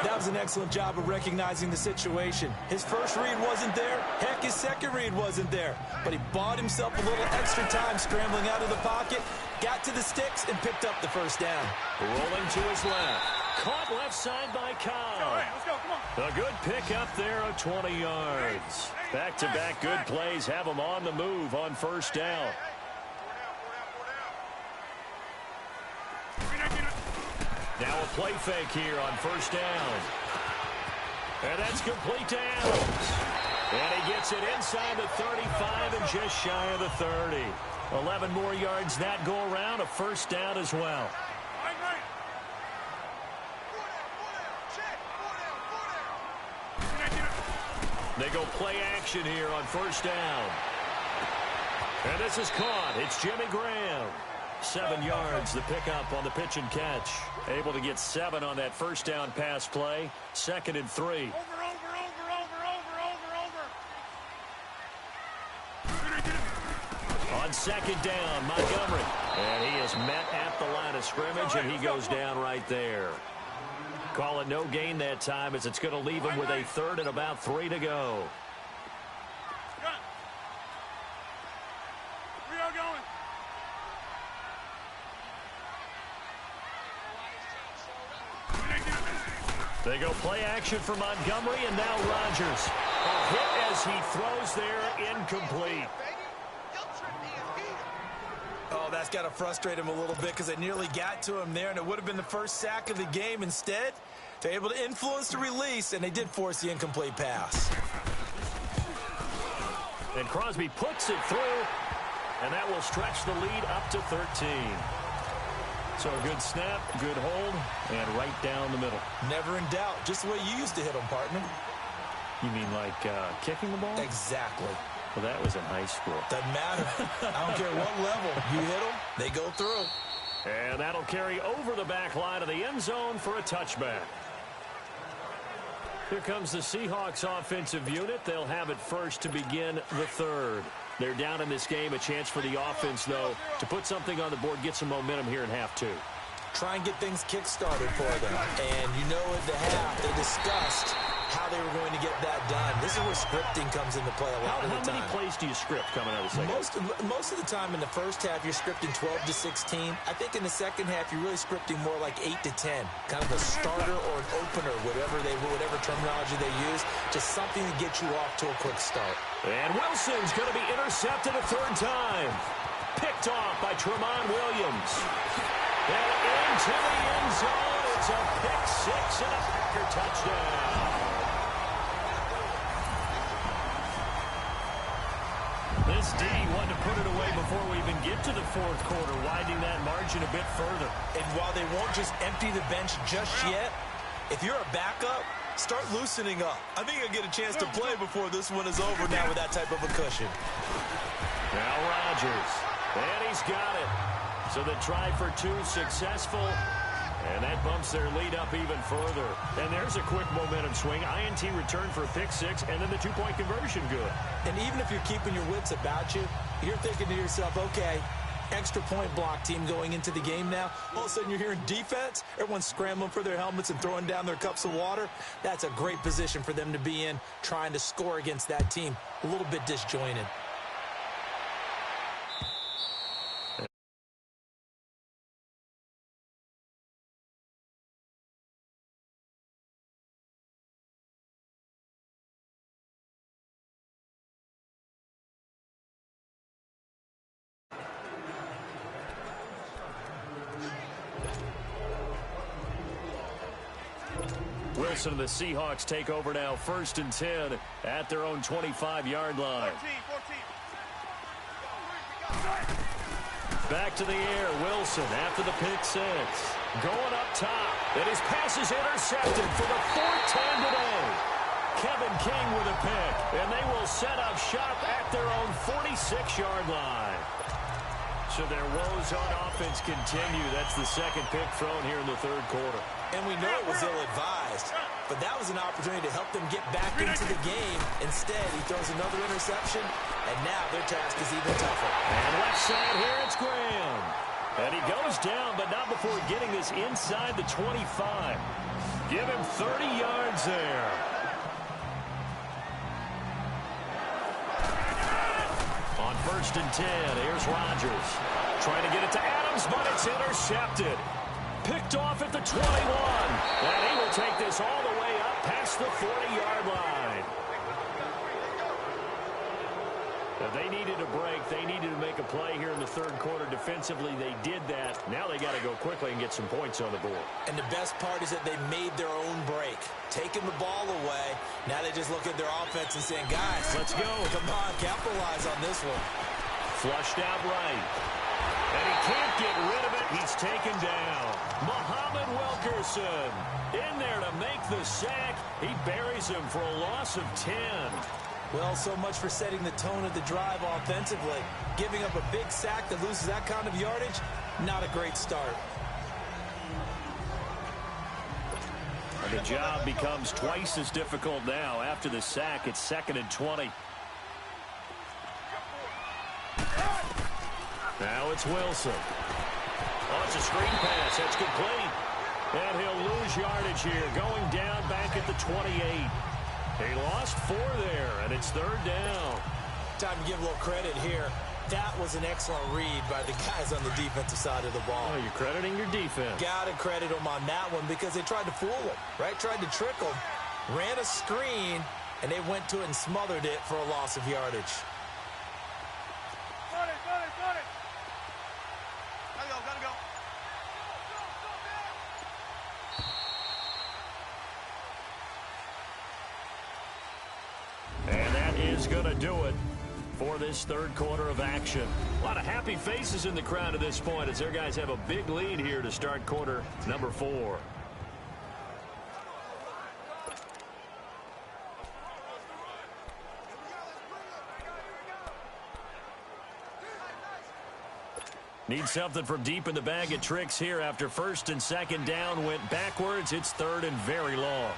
That was an excellent job of recognizing the situation. His first read wasn't there. Heck, his second read wasn't there. But he bought himself a little extra time scrambling out of the pocket, got to the sticks, and picked up the first down. Rolling to his left. Caught left side by Kyle. Let's go, come on. A good pick up there of 20 yards. Back-to-back good plays have him on the move on first down. Now a play fake here on first down. And that's complete to Adams. And he gets it inside the 35 and just shy of the 30. 11 more yards that go around, a first down as well. They go play action here on first down. And this is caught. It's Jimmy Graham. 7 yards, the pickup on the pitch and catch. Able to get 7 on that first down pass play. 2nd and 3. On 2nd down, Montgomery. And he is met at the line of scrimmage, and he goes down right there. Call it no gain that time as it's going to leave him with a 3rd and about 3 to go. We are going. They go play action for Montgomery, and now Rodgers. A hit as he throws there, incomplete. Oh, that's got to frustrate him a little bit because they nearly got to him there, and it would have been the first sack of the game. Instead, they're able to influence the release, and they did force the incomplete pass. And Crosby puts it through, and that will stretch the lead up to 13. So a good snap, good hold, and right down the middle. Never in doubt. Just the way you used to hit them, partner. You mean like kicking the ball? Exactly. Well, that was in high school. Doesn't matter. I don't care what level. You hit them, they go through. And that'll carry over the back line of the end zone for a touchback. Here comes the Seahawks offensive unit. They'll have it first to begin the 3rd. They're down in this game. A chance for the offense, though, to put something on the board, get some momentum here in half 2. Try and get things kick-started for them. And you know at the half, they discussed how they were going to get that done. This is where scripting comes into play a lot of the time. How many plays do you script coming out of the second? Most of the time in the first half, you're scripting 12 to 16. I think in the second half, you're really scripting more like 8 to 10. Kind of a starter or an opener, whatever terminology they use. Just something to get you off to a quick start. And Wilson's going to be intercepted a third time. Picked off by Tramon Williams. And into the end zone. It's a pick six and a Packer touchdown. This D wanted to put it away before we even get to the fourth quarter, widening that margin a bit further. And while they won't just empty the bench just yet, if you're a backup, start loosening up. I think you'll get a chance to play before this one is over now with that type of a cushion. Now Rodgers. And he's got it. So the try for two successful. And that bumps their lead up even further. And there's a quick momentum swing. INT return for a pick six, and then the two-point conversion good. And even if you're keeping your wits about you, you're thinking to yourself, okay, extra point block team going into the game now. All of a sudden you're hearing defense. Everyone's scrambling for their helmets and throwing down their cups of water. That's a great position for them to be in, trying to score against that team. A little bit disjointed. Wilson and the Seahawks take over now, 1st and 10 at their own 25-yard line. 14. Back to the air, Wilson after the pick six. Going up top, and his pass is intercepted for the 4th time today. Kevin King with a pick, and they will set up shop at their own 46-yard line. So their woes on offense continue. That's the second pick thrown here in the third quarter. And we know it was ill-advised, but that was an opportunity to help them get back into the game. Instead, he throws another interception, and now their task is even tougher. And left side here, it's Graham. And he goes down, but not before getting this inside the 25. Give him 30 yards there. On 1st and 10, here's Rodgers. Trying to get it to Adams, but it's intercepted. Picked off at the 21. And he will take this all the way up past the 40-yard line. If they needed a break, they needed to make a play here in the third quarter. Defensively, they did that. Now they got to go quickly and get some points on the board. And the best part is that they made their own break. Taking the ball away. Now they just look at their offense and saying, guys, let's go. Come on, capitalize on this one. Flushed out right. And he can't get rid of it. He's taken down. Muhammad Wilkerson in there to make the sack. He buries him for a loss of 10. Well, so much for setting the tone of the drive offensively. Giving up a big sack that loses that kind of yardage, not a great start. And the job becomes twice as difficult now. After the sack, it's 2nd and 20. Now it's Wilson. Oh, it's a screen pass. That's complete. And he'll lose yardage here. Going down back at the 28. He lost 4 there, and it's 3rd down. Time to give a little credit here. That was an excellent read by the guys on the defensive side of the ball. Oh, you're crediting your defense. Got to credit them on that one because they tried to fool them, right? Tried to trick them. Ran a screen, and they went to it and smothered it for a loss of yardage. Got it. Gotta go. And that is going to do it for this third quarter of action. A lot of happy faces in the crowd at this point as their guys have a big lead here to start quarter number 4. Need something from deep in the bag of tricks here after 1st and 2nd down went backwards. It's 3rd and very long.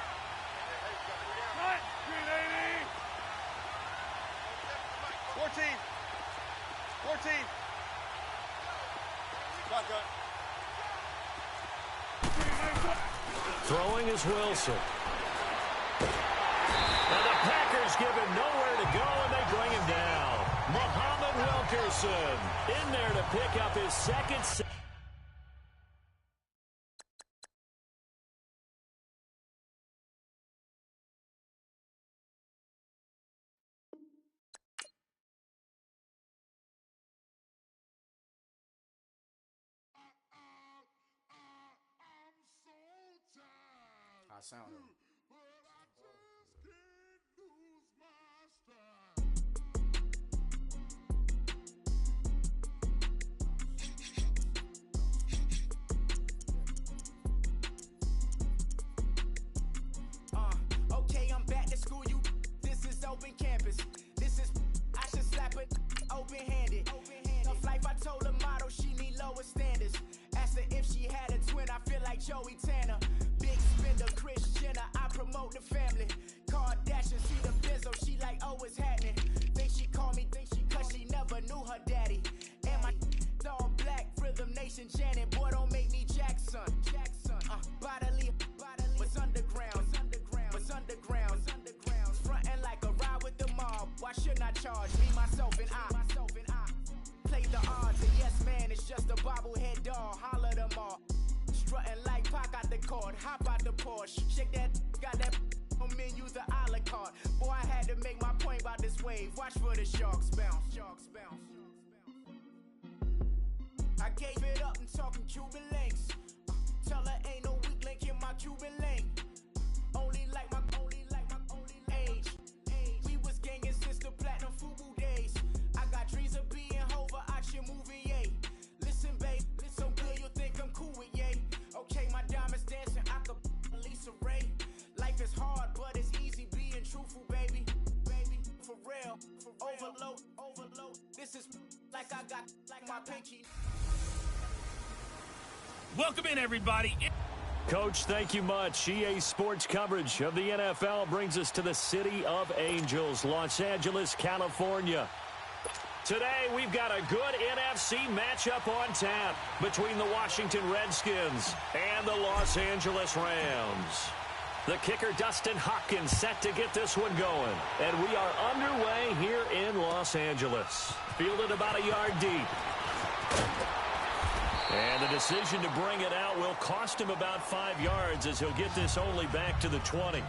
14. Throwing is Wilson. Packers give him nowhere to go, and they bring him down. Muhammad Wilkerson in there to pick up his second. I sound it. Okay, I'm back to school. This is open campus. This is, I should slap it open-handed. Tough life, I told her motto, she need lower standards. Asked her if she had a twin, I feel like Joey Tanner. Big spender, Kris Jenner, I promote the family. Kardashian, see the Benzo, she like, oh, it's happening. Think she called me, cause she never knew her daddy. And my all black, Rhythm Nation Janet, boy, don't make me Jackson. Bodily, what's underground, what's underground. Frontin' like a ride with the mob, why shouldn't I charge me, myself, and I? Play the odds, and yes, man, it's just a bobblehead doll, holler them all. Strutting like Pac out the court, hop out the Porsche, shake that, got that on menus, the a la carte. Boy, I had to make my point about this wave, watch for the sharks bounce, sharks bounce. I gave it up and talking Cuban links. Tell her ain't no weak link in my Cuban link. Only like my age. We was gangin' since the platinum FUBU days. I got dreams of being Hova out your movie, yay. Listen, babe, so good you'll think I'm cool with yay. Okay, my diamonds dancing, I could Lisa Ray. Life is hard, but it's easy being truthful, baby. For real, overload. This is like I got like my pinky. Welcome in, everybody. Coach, thank you much. EA Sports coverage of the NFL brings us to the City of Angels, Los Angeles, California. Today, we've got a good NFC matchup on tap between the Washington Redskins and the Los Angeles Rams. The kicker, Dustin Hopkins, set to get this one going. And we are underway here in Los Angeles. Fielded about a yard deep. And the decision to bring it out will cost him about 5 yards as he'll get this only back to the 20.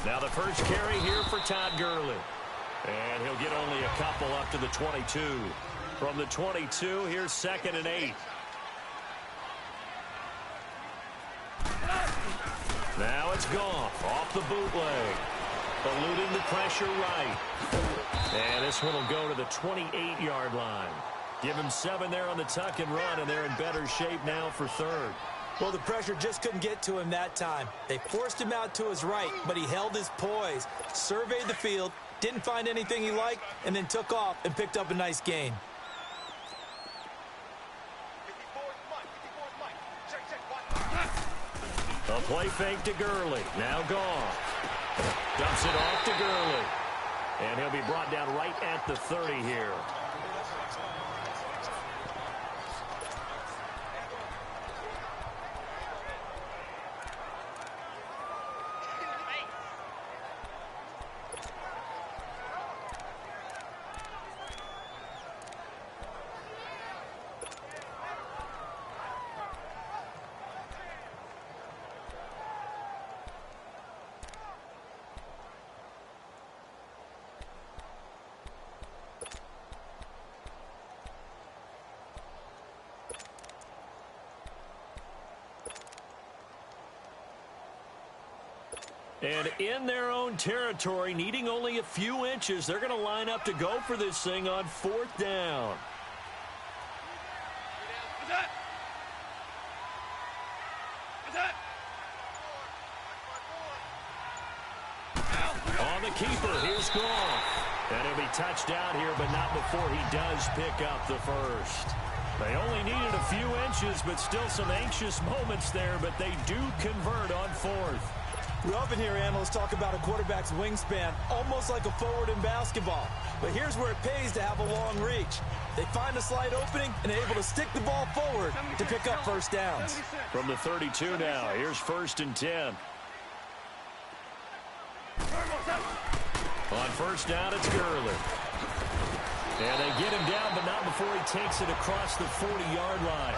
Now the first carry here for Todd Gurley. And he'll get only a couple up to the 22. From the 22, here's 2nd and 8. Now it's Goff off the bootleg. Eluding the pressure right. And this one will go to the 28-yard line. Give him 7 there on the tuck and run, and they're in better shape now for 3rd. Well, the pressure just couldn't get to him that time. They forced him out to his right, but he held his poise, surveyed the field, didn't find anything he liked, and then took off and picked up a nice gain. A play fake to Gurley. Now Goff. Dumps it off to Gurley. And he'll be brought down right at the 30 here. And in their own territory, needing only a few inches, they're going to line up to go for this thing on 4th down. On the keeper, here's Goff. And he'll be touched down here, but not before he does pick up the first. They only needed a few inches, but still some anxious moments there, but they do convert on fourth. We often hear analysts talk about a quarterback's wingspan, almost like a forward in basketball. But here's where it pays to have a long reach. They find a slight opening and are able to stick the ball forward to pick up first downs. From the 32 now, here's 1st and 10. On first down, it's Gurley. And they get him down, but not before he takes it across the 40-yard line.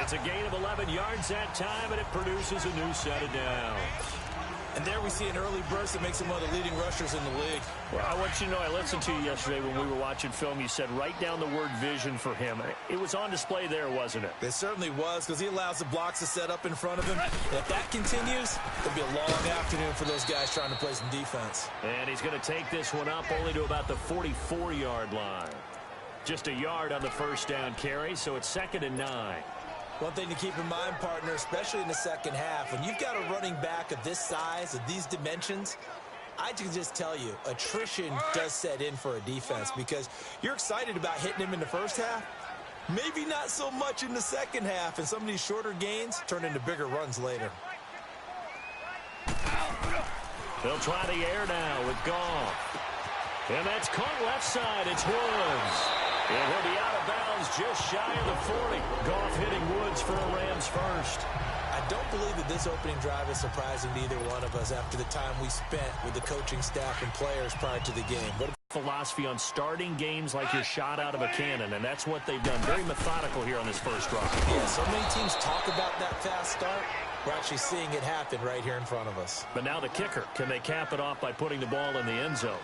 It's a gain of 11 yards that time, and it produces a new set of downs. And there we see an early burst that makes him one of the leading rushers in the league. Well, I want you to know, I listened to you yesterday when we were watching film. You said write down the word vision for him. It was on display there, wasn't it? It certainly was, because he allows the blocks to set up in front of him. And if that continues, it'll be a long afternoon for those guys trying to play some defense. And he's going to take this one up only to about the 44-yard line. Just a yard on the first down carry, so it's 2nd and 9. One thing to keep in mind, partner, especially in the second half, when you've got a running back of this size, of these dimensions, I can just tell you, attrition does set in for a defense because you're excited about hitting him in the first half. Maybe not so much in the second half, and some of these shorter gains turn into bigger runs later. They'll try the air now with Goff. And that's caught left side. It's Woods. And he'll be out of bounds just shy of the 40. Goff hitting Woods for a Rams first. I don't believe that this opening drive is surprising to either one of us after the time we spent with the coaching staff and players prior to the game. What philosophy on starting games like you're shot out of a cannon, and that's what they've done. Very methodical here on this first drive. Yeah, so many teams talk about that fast start. We're actually seeing it happen right here in front of us. But now the kicker. Can they cap it off by putting the ball in the end zone?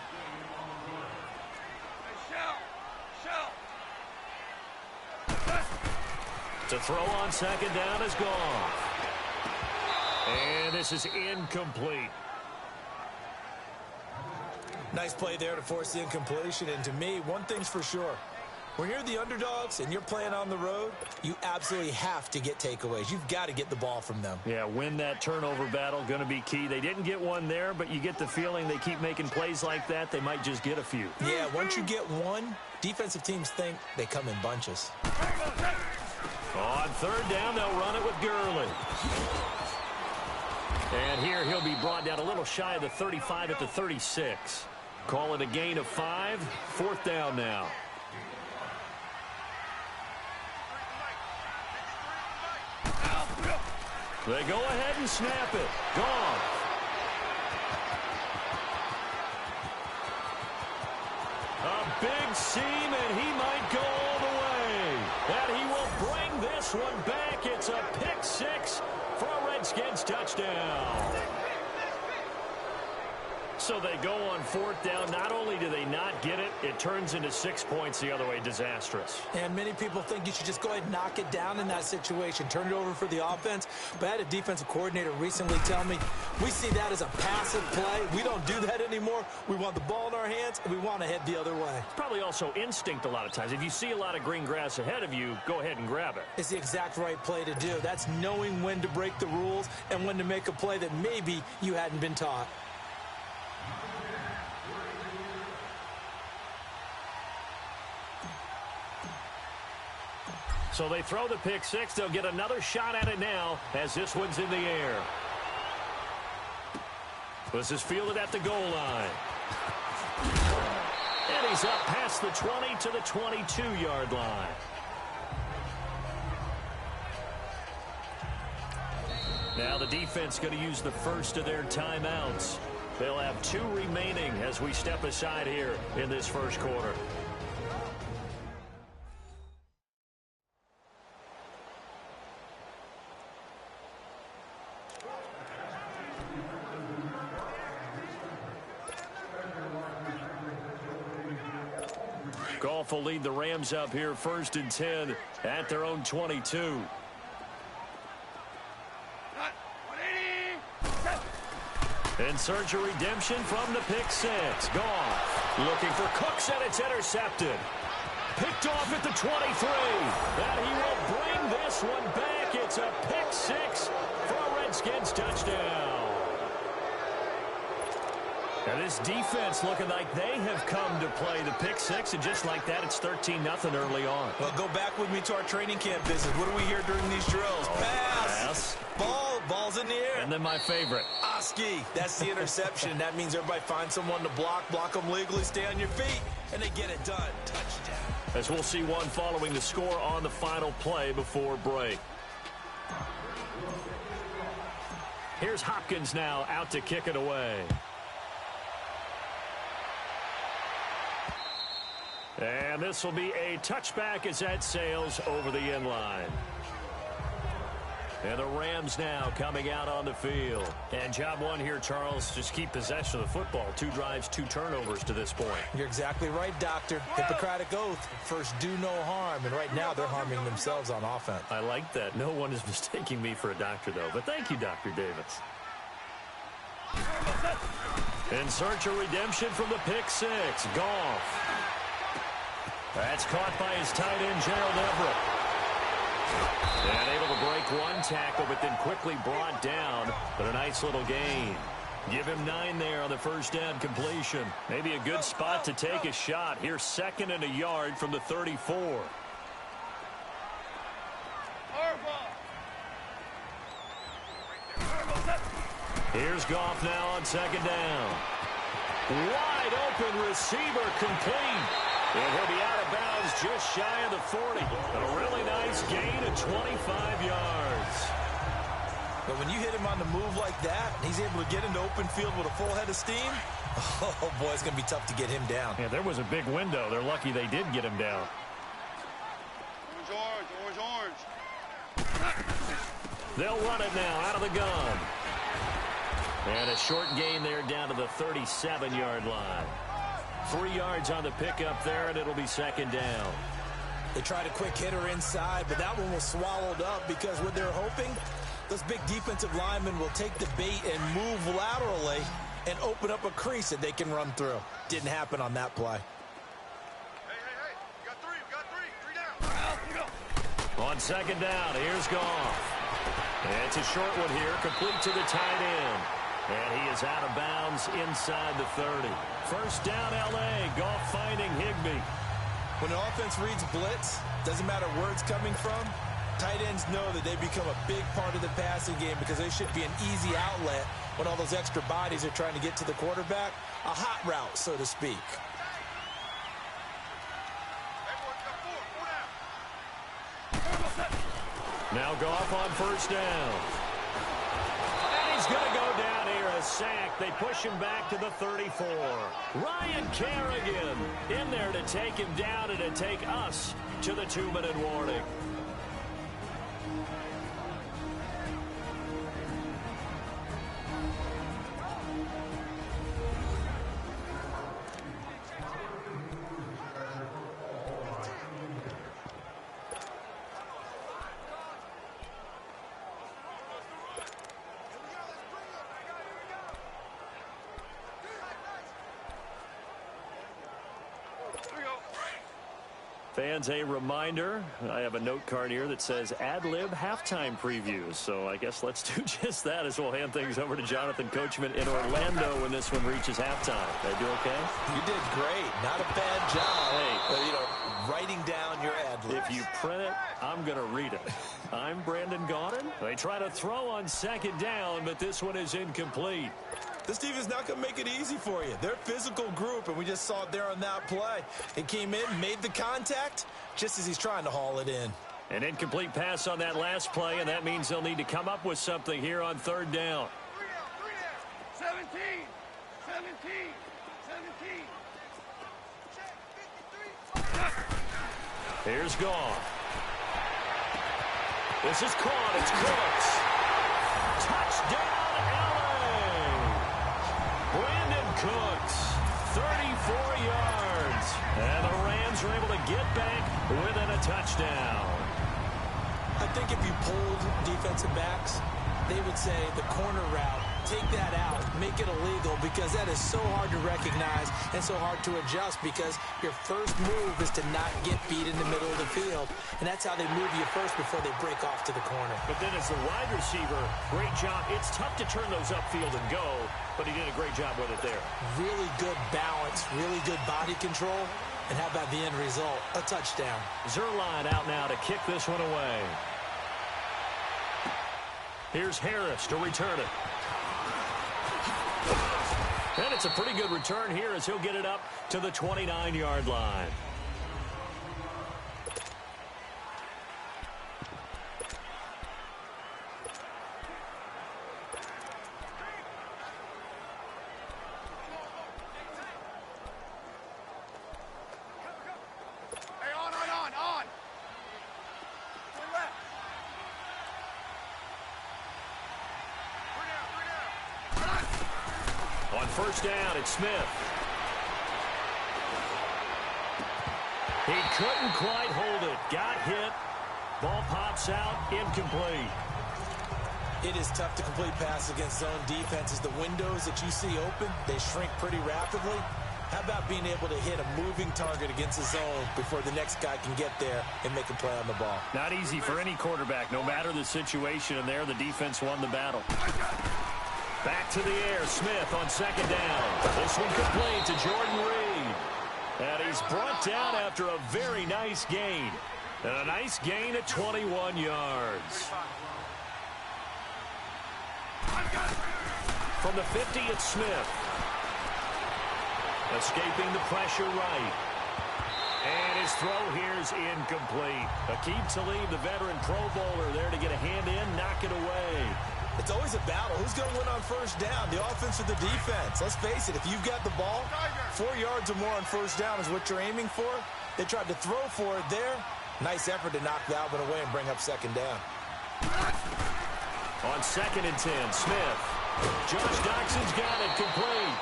To throw on second down is gone. And this is incomplete. Nice play there to force the incompletion. And to me, one thing's for sure. When you're the underdogs and you're playing on the road, you absolutely have to get takeaways. You've got to get the ball from them. Yeah, win that turnover battle, going to be key. They didn't get one there, but you get the feeling they keep making plays like that, they might just get a few. Yeah, once you get one, defensive teams think they come in bunches. On third down, they'll run it with Gurley. And here he'll be brought down a little shy of the 35 at the 36. Call it a gain of 5. 4th down now. They go ahead and snap it. Gone. A big seam, and he might go all the way. And he will bring this one back. It's a pick 6 for a Redskins touchdown. So they go on 4th down. Not only do they not get it, it turns into 6 points the other way. Disastrous. And many people think you should just go ahead and knock it down in that situation. Turn it over for the offense. But I had a defensive coordinator recently tell me, we see that as a passive play. We don't do that anymore. We want the ball in our hands, and we want to head the other way. Probably also instinct a lot of times. If you see a lot of green grass ahead of you, go ahead and grab it. It's the exact right play to do. That's knowing when to break the rules and when to make a play that maybe you hadn't been taught. So they throw the pick 6. They'll get another shot at it now as this one's in the air. This is fielded at the goal line. And he's up past the 20 to the 22-yard line. Now the defense going to use the first of their timeouts. They'll have 2 remaining as we step aside here in this first quarter. Goff will lead the Rams up here 1st and 10 at their own 22. In search of redemption from the pick 6. Goff looking for Cooks, and it's intercepted. Picked off at the 23. And he will bring this one back. It's a pick 6 for a Redskins touchdown. And this defense looking like they have come to play the pick six, and just like that, it's 13-0 early on. Well, go back with me to our training camp visit. What do we hear during these drills? Pass. Ball's in the air. And then my favorite. Oski. That's the interception. That means everybody finds someone to block them legally, stay on your feet, and they get it done. Touchdown. As we'll see one following the score on the final play before break. Here's Hopkins now out to kick it away. And this will be a touchback as that sails over the end line. And the Rams now coming out on the field. And job one here, Charles, just keep possession of the football. 2 drives, 2 turnovers to this point. You're exactly right, Doctor. Hippocratic oath. First, do no harm. And right now, they're harming themselves on offense. I like that. No one is mistaking me for a doctor, though. But thank you, Dr. Davis. In search of redemption from the pick six. Goff. That's caught by his tight end, Gerald Everett. And able to break one tackle, but then quickly brought down. But a nice little gain. Give him 9 there on the first down completion. Maybe a good spot to take a shot. Here's 2nd and a yard from the 34. Here's Goff now on 2nd down. Wide open receiver complete. And he'll be out of bounds just shy of the 40. A really nice gain of 25 yards. But when you hit him on the move like that, and he's able to get into open field with a full head of steam, oh, boy, it's going to be tough to get him down. Yeah, there was a big window. They're lucky they did get him down. Orange. They'll run it now out of the gun. And a short gain there down to the 37-yard line. 3 yards on the pickup there, and it'll be 2nd down. They tried a quick hitter inside, but that one was swallowed up because what they're hoping, those big defensive linemen will take the bait and move laterally and open up a crease that they can run through. Didn't happen on that play. Hey. We got 3 down. On 2nd down, here's Goff. And it's a short one here, complete to the tight end. And he is out of bounds inside the 30. First down, L.A. Goff finding Higbee. When the offense reads blitz, doesn't matter where it's coming from, tight ends know that they become a big part of the passing game because they should be an easy outlet when all those extra bodies are trying to get to the quarterback. A hot route, so to speak. Now Goff on first down. And he's going to go down here, a sack. They push him back to the 34. Ryan Kerrigan in there to take him down and to take us to the 2-minute warning. Fans, a reminder, I have a note card here that says ad-lib halftime previews. So I guess let's do just that as we'll hand things over to Jonathan Coachman in Orlando when this one reaches halftime. Did I do okay? You did great. Not a bad job. Hey, writing down your ad-libs. If you print it, I'm going to read it. I'm Brandon Gaudin. They try to throw on 2nd down, but this one is incomplete. This team is not going to make it easy for you. They're a physical group, and we just saw it there on that play. It came in, made the contact, just as he's trying to haul it in. An incomplete pass on that last play, and that means they'll need to come up with something here on 3rd down. 17. Here's Goff. This is caught. It's Cooks. Touchdown, LA. Brandon Cooks, 34 yards. And the Rams are able to get back within a touchdown. I think if you polled defensive backs, they would say the corner route take that out, make it illegal, because that is so hard to recognize and so hard to adjust, because your first move is to not get beat in the middle of the field. And that's how they move you first before they break off to the corner. But then as the wide receiver, great job. It's tough to turn those upfield and go, but he did a great job with it there. Really good balance, really good body control. And how about the end result? A touchdown. Zerline out now to kick this one away. Here's Harris to return it. And it's a pretty good return here as he'll get it up to the 29-yard line. First down, it's Smith. He couldn't quite hold it. Got hit. Ball pops out, incomplete. It is tough to complete passes against zone defenses. The windows that you see open, they shrink pretty rapidly. How about being able to hit a moving target against the zone before the next guy can get there and make a play on the ball? Not easy for any quarterback, no matter the situation. And there, the defense won the battle. Back to the air, Smith on second down. This one complete to Jordan Reed. And he's brought down after a very nice gain. And a nice gain at 21 yards. From the 50, it's Smith. Escaping the pressure right. And his throw here's incomplete. Aqib Talib, the veteran Pro Bowler, there to get a hand in, knock it away. It's always a battle. Who's going to win on first down, the offense or the defense? Let's face it, if you've got the ball, 4 yards or more on first down is what you're aiming for. They tried to throw for it there. Nice effort to knock that one away and bring up second down. On 2nd and 10, Smith. Josh Doxson's got it complete.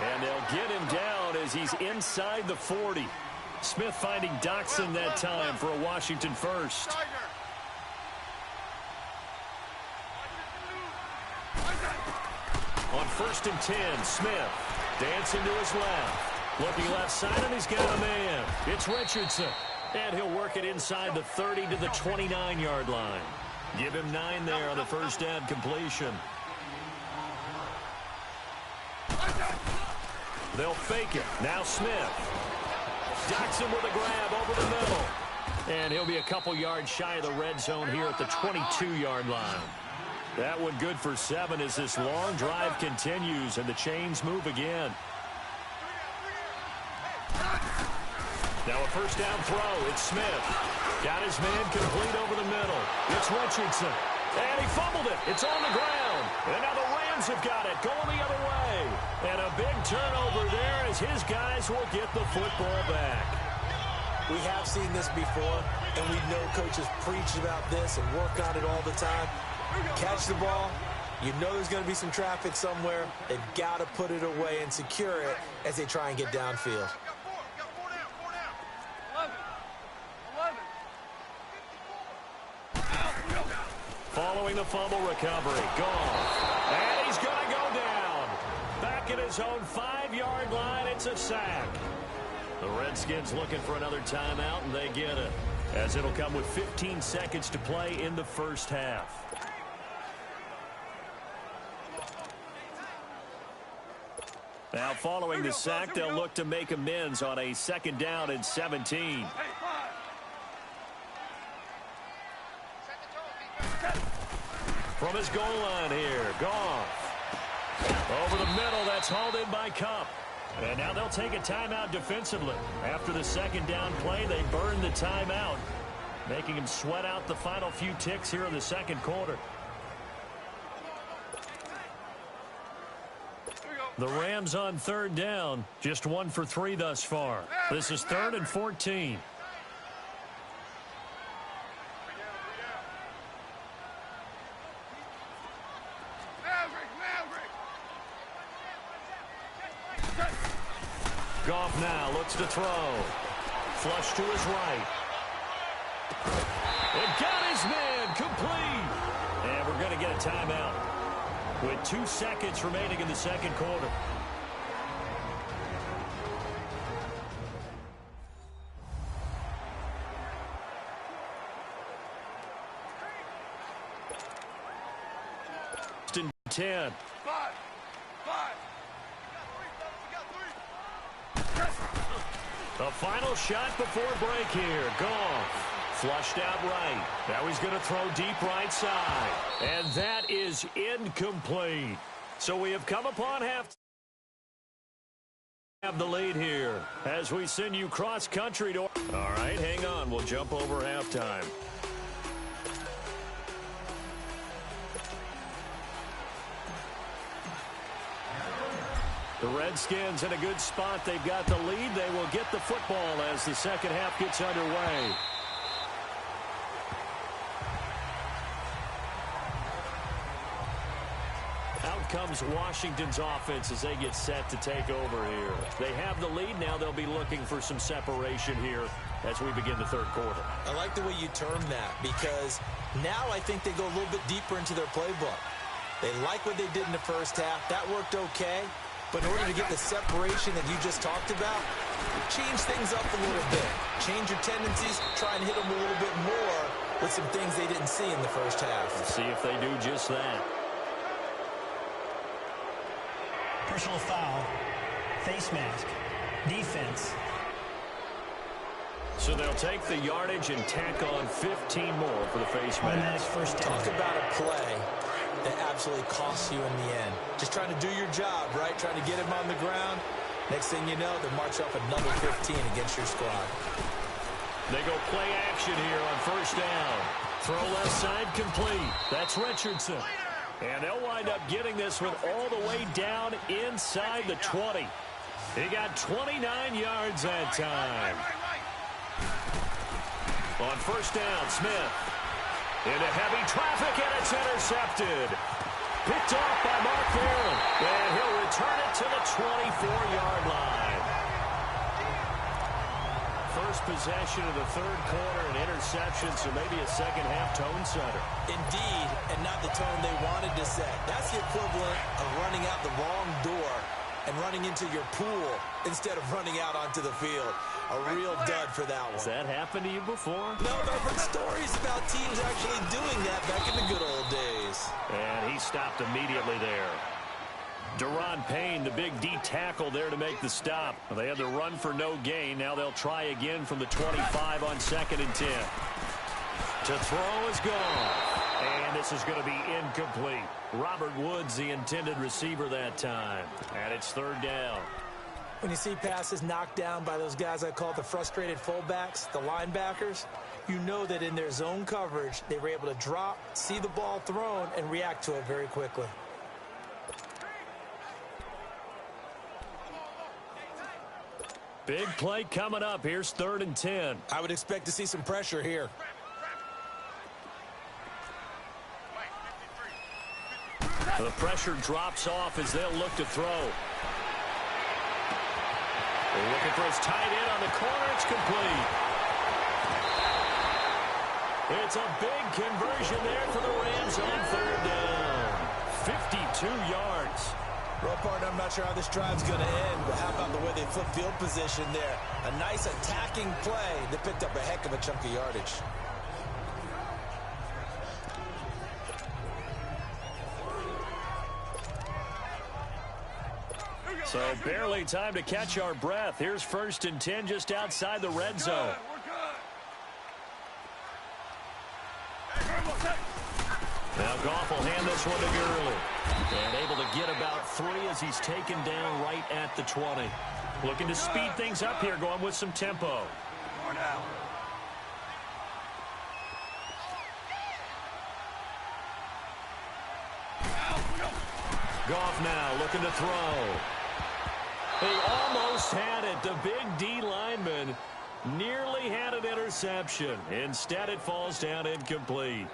And they'll get him down as he's inside the 40. Smith finding Doxson that time for a Washington first. On 1st and 10, Smith dancing to his left. Looking left side, and he's got a man. It's Richardson. And he'll work it inside the 30 to the 29-yard line. Give him 9 there on the first down completion. They'll fake it. Now Smith. Doxson with a grab over the middle. And he'll be a couple yards shy of the red zone here at the 22-yard line. That one good for 7 as this long drive continues and the chains move again. Now a first down throw. It's Smith. Got his man complete over the middle. It's Richardson. And he fumbled it. It's on the ground. And now the Rams have got it going the other way. And a big turnover there as his guys will get the football back. We have seen this before, and we know coaches preach about this and work on it all the time. Catch the ball. You know there's going to be some traffic somewhere. They've got to put it away and secure it as they try and get downfield. Following the fumble recovery, Goff. And he's going to go down. Back at his own 5-yard line, it's a sack. The Redskins looking for another timeout, and they get it, as it'll come with 15 seconds to play in the first half. Now, following the sack, they'll look to make amends on a 2nd down and 17. From his goal line here, Goff. Over the middle, that's hauled in by Kupp. And now they'll take a timeout defensively. After the 2nd down play, they burn the timeout, making him sweat out the final few ticks here in the 2nd quarter. The Rams on 3rd down, just 1 for 3 thus far. This is 3rd and 14. Goff now looks to throw. Flush to his right. And got his man complete. And we're going to get a timeout. with 2 seconds remaining in the second quarter. In 10. The final shot before break here. Goff flushed out right. Now he's going to throw deep right side. And that is incomplete. So we have come upon have the lead here as we send you cross country to... All right, hang on. We'll jump over halftime. The Redskins in a good spot. They've got the lead. They will get the football as the second half gets underway. Out comes Washington's offense as they get set to take over here. They have the lead. Now they'll be looking for some separation here as we begin the third quarter. I like the way you term that because now I think they go a little bit deeper into their playbook. They like what they did in the first half. That worked okay. But in order to get the separation that you just talked about, change things up a little bit. Change your tendencies, try and hit them a little bit more with some things they didn't see in the first half. Let's see if they do just that. Personal foul. Face mask. Defense. So they'll take the yardage and tack on 15 more for the face Automatic mask. first down. Talk about a play that absolutely costs you in the end. Just trying to do your job, right? Trying to get him on the ground. Next thing you know, they march up another 15 against your squad. They go play action here on first down. Throw left side complete. That's Richardson. And they'll wind up getting this one all the way down inside the 20. He got 29 yards that time. On first down, Smith. Into heavy traffic, and it's intercepted. Picked off by Mark Barron. And he'll return it to the 24-yard line. First possession of the third quarter, an interception, so maybe a second-half tone setter. Indeed, and not the tone they wanted to set. That's the equivalent of running out the wrong door and running into your pool instead of running out onto the field. A real dud for that one. Has that happened to you before? No, but I've heard stories about teams actually doing that back in the good old days. And he stopped immediately there. Deron Payne, the big D tackle there to make the stop. They had the run for no gain. Now they'll try again from the 25 on 2nd and 10. To throw is gone. And this is going to be incomplete. Robert Woods, the intended receiver that time. And it's third down. When you see passes knocked down by those guys I call the frustrated fullbacks, the linebackers, you know that in their zone coverage, they were able to drop, see the ball thrown, and react to it very quickly. Big play coming up. Here's 3rd and 10. I would expect to see some pressure here. The pressure drops off as they'll look to throw. They're looking for his tight end on the corner. It's complete. It's a big conversion there for the Rams on 3rd down. 52 yards. Well, partner, I'm not sure how this drive's going to end, but how about the way they flip field position there? A nice attacking play that picked up a heck of a chunk of yardage. So barely time to catch our breath. Here's 1st and 10 just outside the red zone. Now Goff will hand this one to Gurley. And able to get about 3 as he's taken down right at the 20. Looking to speed things up here, going with some tempo. Goff now looking to throw. He almost had it. The big D lineman nearly had an interception. Instead, it falls down incomplete.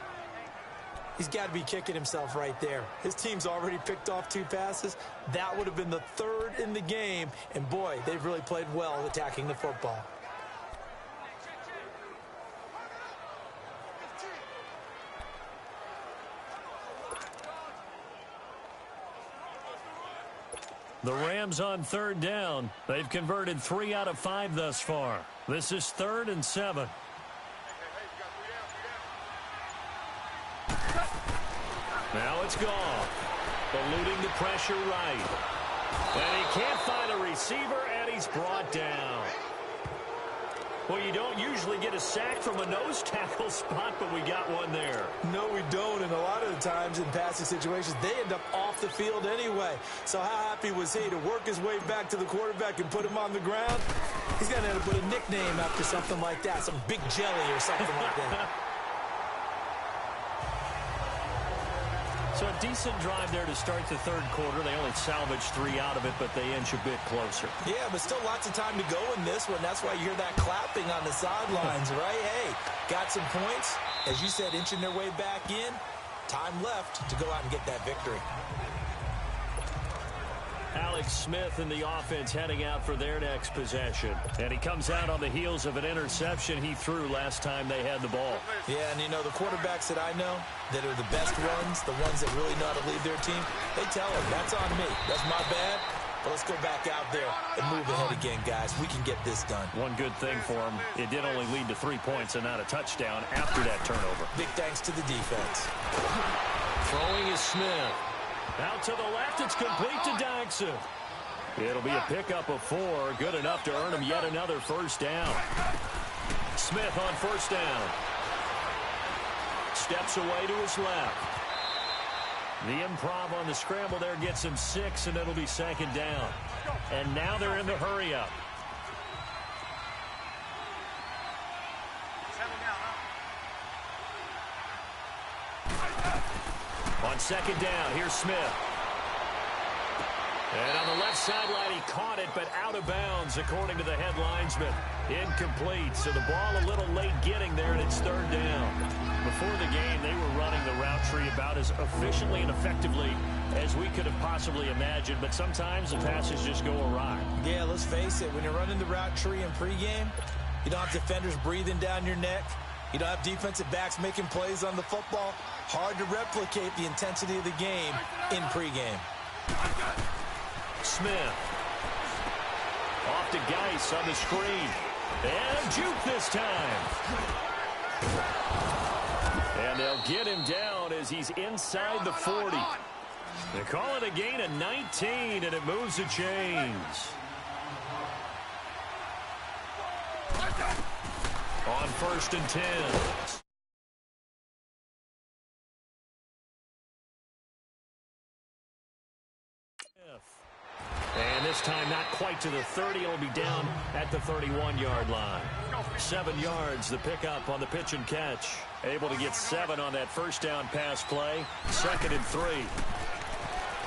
He's got to be kicking himself right there. His team's already picked off 2 passes. That would have been the 3rd in the game. And, boy, they've really played well attacking the football. The Rams on third down. They've converted 3 out of 5 thus far. This is 3rd and 7. Now it's Goff. Eluding the pressure right. And he can't find a receiver, and he's brought down. Well, you don't usually get a sack from a nose tackle spot, but we got one there. No, we don't, and a lot of the times in passing situations, they end up off the field anyway. So how happy was he to work his way back to the quarterback and put him on the ground? He's going to have to put a nickname after something like that, some Big Jelly or something like that. So a decent drive there to start the third quarter. They only salvaged 3 out of it, but they inch a bit closer. Yeah, but still lots of time to go in this one. That's why you hear that clapping on the sidelines, right? Hey, got some points. As you said, inching their way back in. Time left to go out and get that victory. Alex Smith in the offense heading out for their next possession. And he comes out on the heels of an interception he threw last time they had the ball. Yeah, and you know, the quarterbacks that I know that are the best ones, the ones that really know how to lead their team, they tell them, that's on me. That's my bad. But let's go back out there and move ahead again, guys. We can get this done. One good thing for him, it did only lead to 3 points and not a touchdown after that turnover. Big thanks to the defense. Throwing is Smith. Out to the left, it's complete to Dykson. It'll be a pickup of 4, good enough to earn him yet another first down. Smith on first down. Steps away to his left. The improv on the scramble there gets him 6, and it'll be 2nd down. And now they're in the hurry-up. On 2nd down, here's Smith. And on the left sideline, he caught it, but out of bounds, according to the head linesman. Incomplete, so the ball a little late getting there, and it's 3rd down. Before the game, they were running the route tree about as efficiently and effectively as we could have possibly imagined, but sometimes the passes just go awry. Yeah, let's face it, when you're running the route tree in pregame, you don't have defenders breathing down your neck. You don't have defensive backs making plays on the football. Hard to replicate the intensity of the game in pregame. Smith. Off to Geis on the screen. And juke this time. And they'll get him down as he's inside the 40. They call it a gain of 19, and it moves the chains. On 1st and 10. And this time not quite to the 30. It'll be down at the 31-yard line. 7 yards, the pickup on the pitch and catch. Able to get 7 on that first down pass play. 2nd and 3.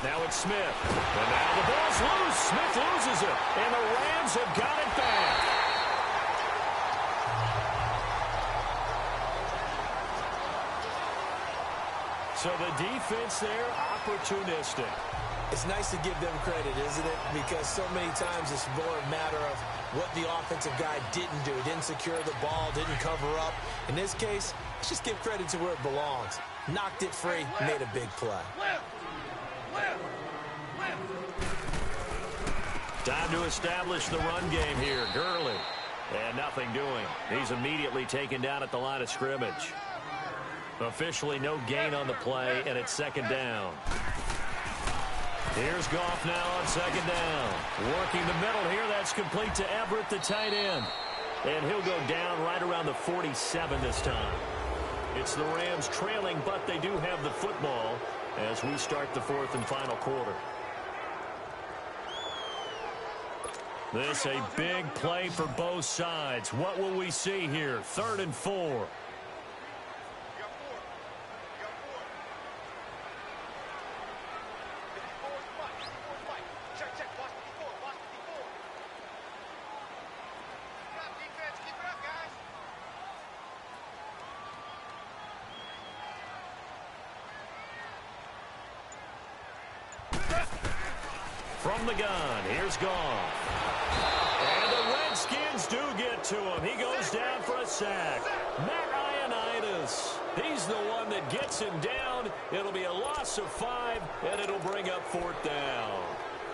Now it's Smith. And now the ball's loose. Smith loses it. And the Rams have got it back. So the defense there, opportunistic. It's nice to give them credit, isn't it? Because so many times it's more a matter of what the offensive guy didn't do. Didn't secure the ball, didn't cover up. In this case, let's just give credit to where it belongs. Knocked it free, made a big play. Time to establish the run game here. Gurley. And nothing doing. He's immediately taken down at the line of scrimmage. Officially no gain on the play, and it's 2nd down. Here's Goff now on 2nd down. Working the middle here. That's complete to Everett, the tight end. And he'll go down right around the 47 this time. It's the Rams trailing, but they do have the football as we start the 4th and final quarter. This a big play for both sides. What will we see here? 3rd and 4. From the gun, here's Goff. And the Redskins do get to him. He goes down for a sack. Matt Ioannidis. He's the one that gets him down. It'll be a loss of 5, and it'll bring up 4th down.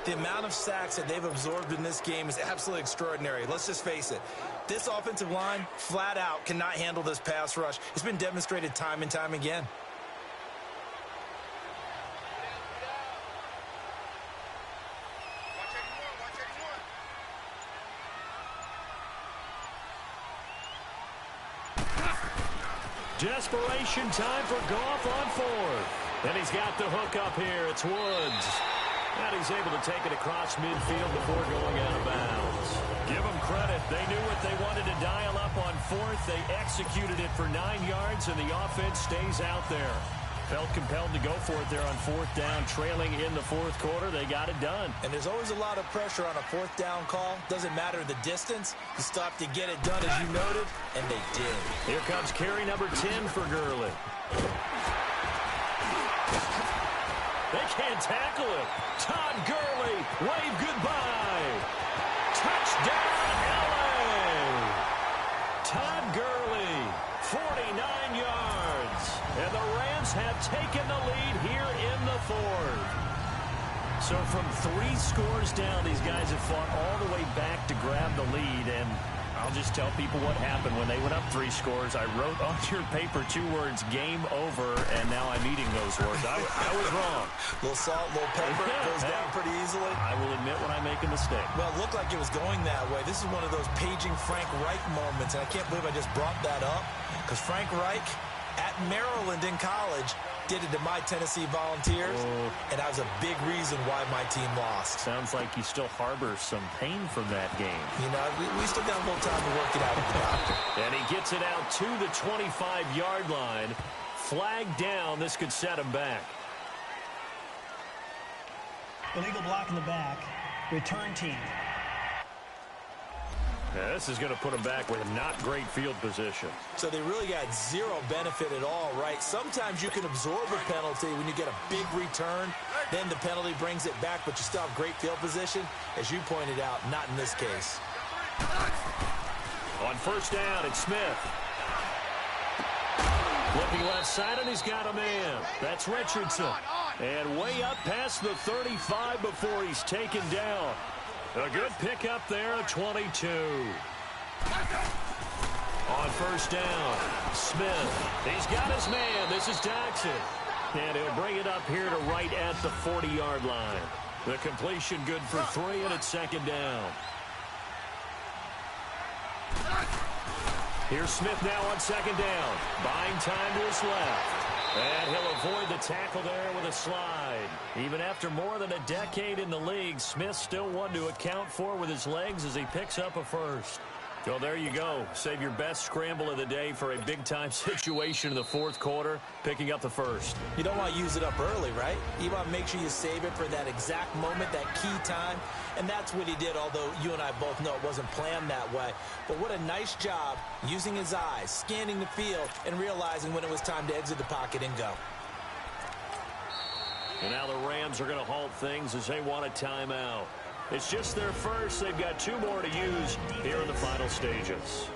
The amount of sacks that they've absorbed in this game is absolutely extraordinary. Let's just face it. This offensive line, flat out, cannot handle this pass rush. It's been demonstrated time and time again. Desperation time for Goff on fourth. And he's got the hook up here. It's Woods. And he's able to take it across midfield before going out of bounds. Give them credit. They knew what they wanted to dial up on fourth. They executed it for 9 yards, and the offense stays out there. Felt compelled to go for it there on fourth down, trailing in the fourth quarter. They got it done. And there's always a lot of pressure on a fourth down call. Doesn't matter the distance. You stop to get it done, as you noted, and they did. Here comes carry number 10 for Gurley. They can't tackle it. Todd Gurley, wave goodbye. Touchdown, L.A. Todd Gurley, 49 yards. And the Rams have taken the lead here in the fourth. So from 3 scores down, these guys have fought all the way back to grab the lead. And I'll just tell people what happened when they went up 3 scores. I wrote on your paper 2 words, game over, and now I'm eating those words. I was wrong. A little salt, a little pepper, goes down pretty easily. I will admit when I make a mistake. Well, it looked like it was going that way. This is one of those paging Frank Reich moments, and I can't believe I just brought that up, because Frank Reich at Maryland in college did it to my Tennessee Volunteers, and that was a big reason why my team lost. Sounds like you still harbor some pain from that game. You know, we still got a little time to work it out with the doctor. And he gets it out to the 25-yard line. Flag down. This could set him back. Illegal block in the back. Return team. Now, this is going to put him back with not great field position. So they really got zero benefit at all, right? Sometimes you can absorb a penalty when you get a big return. Then the penalty brings it back, but you still have great field position. As you pointed out, not in this case. On first down, it's Smith. Looking left side, and he's got a man. That's Richardson. And way up past the 35 before he's taken down. A good pickup there at 22. On first down, Smith. He's got his man. This is Jackson. And he'll bring it up here to right at the 40-yard line. The completion good for 3, and it's second down. Here's Smith now on second down. Buying time to his left. And he'll avoid the tackle there with a slide. Even after more than a decade in the league, Smith still one to account for with his legs as he picks up a first. So there you go. Save your best scramble of the day for a big-time situation in the fourth quarter, picking up the first. You don't want to use it up early, right? You want to make sure you save it for that exact moment, that key time. And that's what he did, although you and I both know it wasn't planned that way. But what a nice job using his eyes, scanning the field, and realizing when it was time to exit the pocket and go. And now the Rams are going to halt things as they want a timeout. It's just their first. They've got 2 more to use here in the final stages.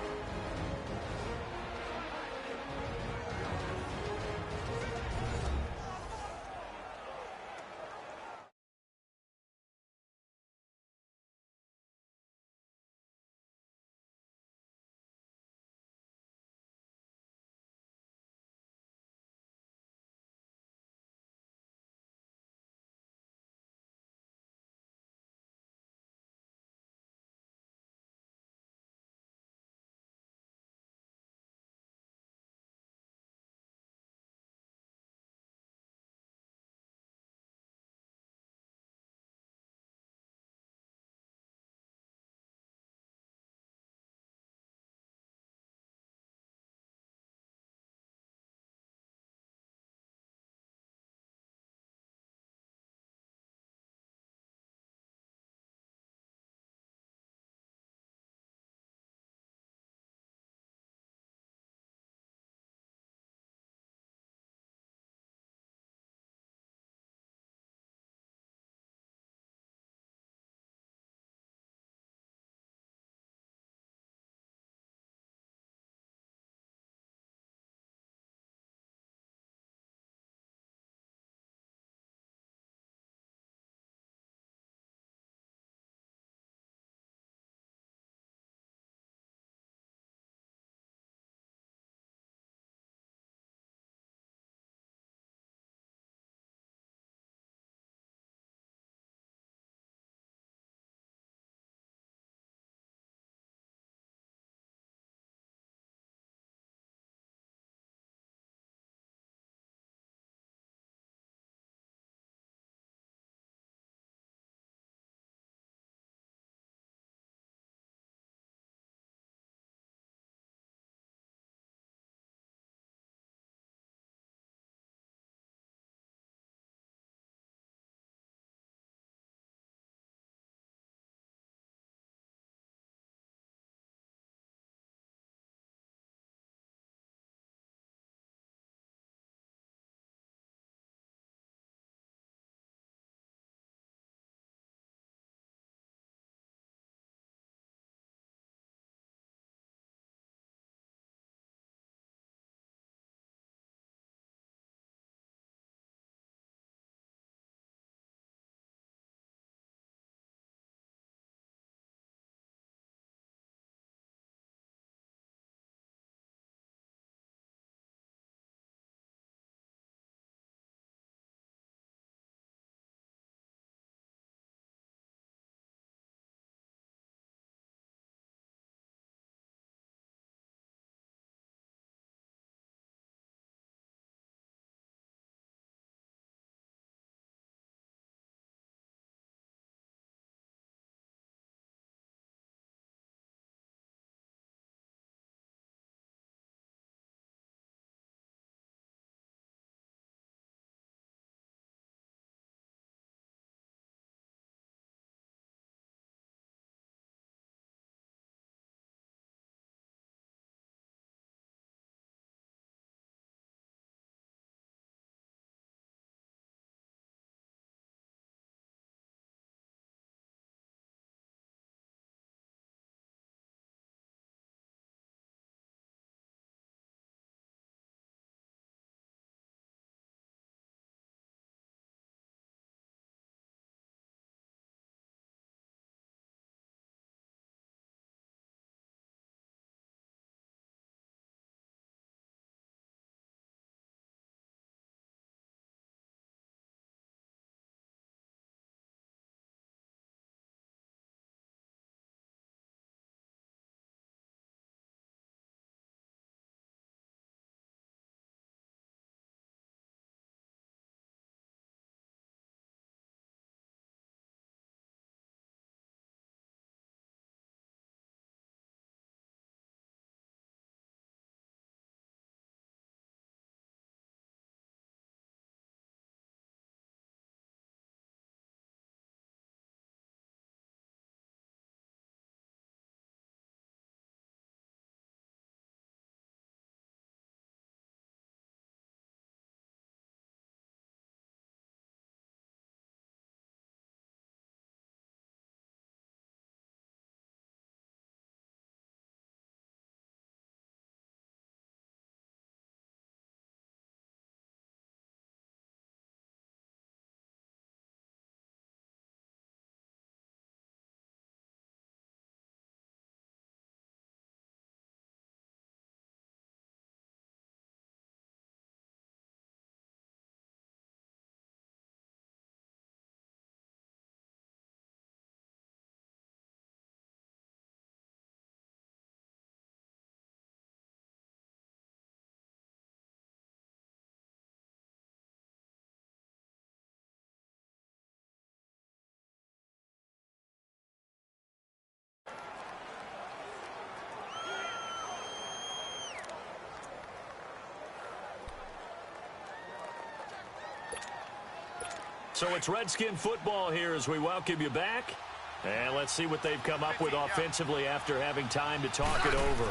So it's Redskin football here as we welcome you back. And let's see what they've come up with offensively after having time to talk it over.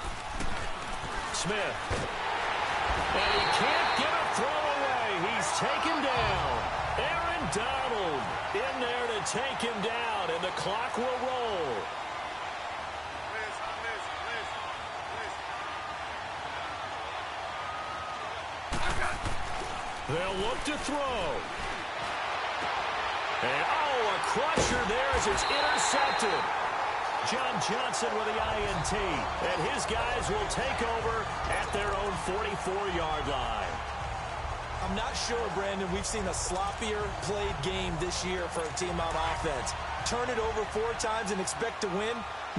Smith. And he can't get a throw away. He's taken down. Aaron Donald in there to take him down, and the clock will roll. They'll look to throw. And, a crusher there as it's intercepted. John Johnson with the INT. And his guys will take over at their own 44-yard line. I'm not sure, Brandon, we've seen a sloppier played game this year for a team on offense. Turn it over 4 times and expect to win?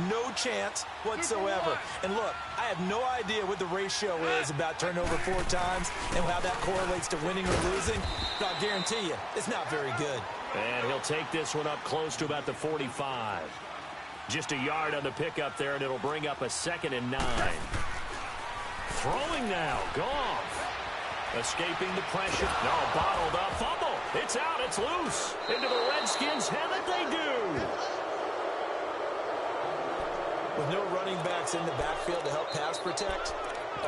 No chance whatsoever. And look, I have no idea what the ratio is about turnover 4 times and how that correlates to winning or losing. But I'll guarantee you, it's not very good. And he'll take this one up close to about the 45. Just a yard on the pickup there, and it'll bring up a 2nd and 9. Throwing now, Goff. Escaping the pressure. No, bottled up. Fumble. It's out. It's loose. Into the Redskins' hand that they do. With no running backs in the backfield to help pass protect,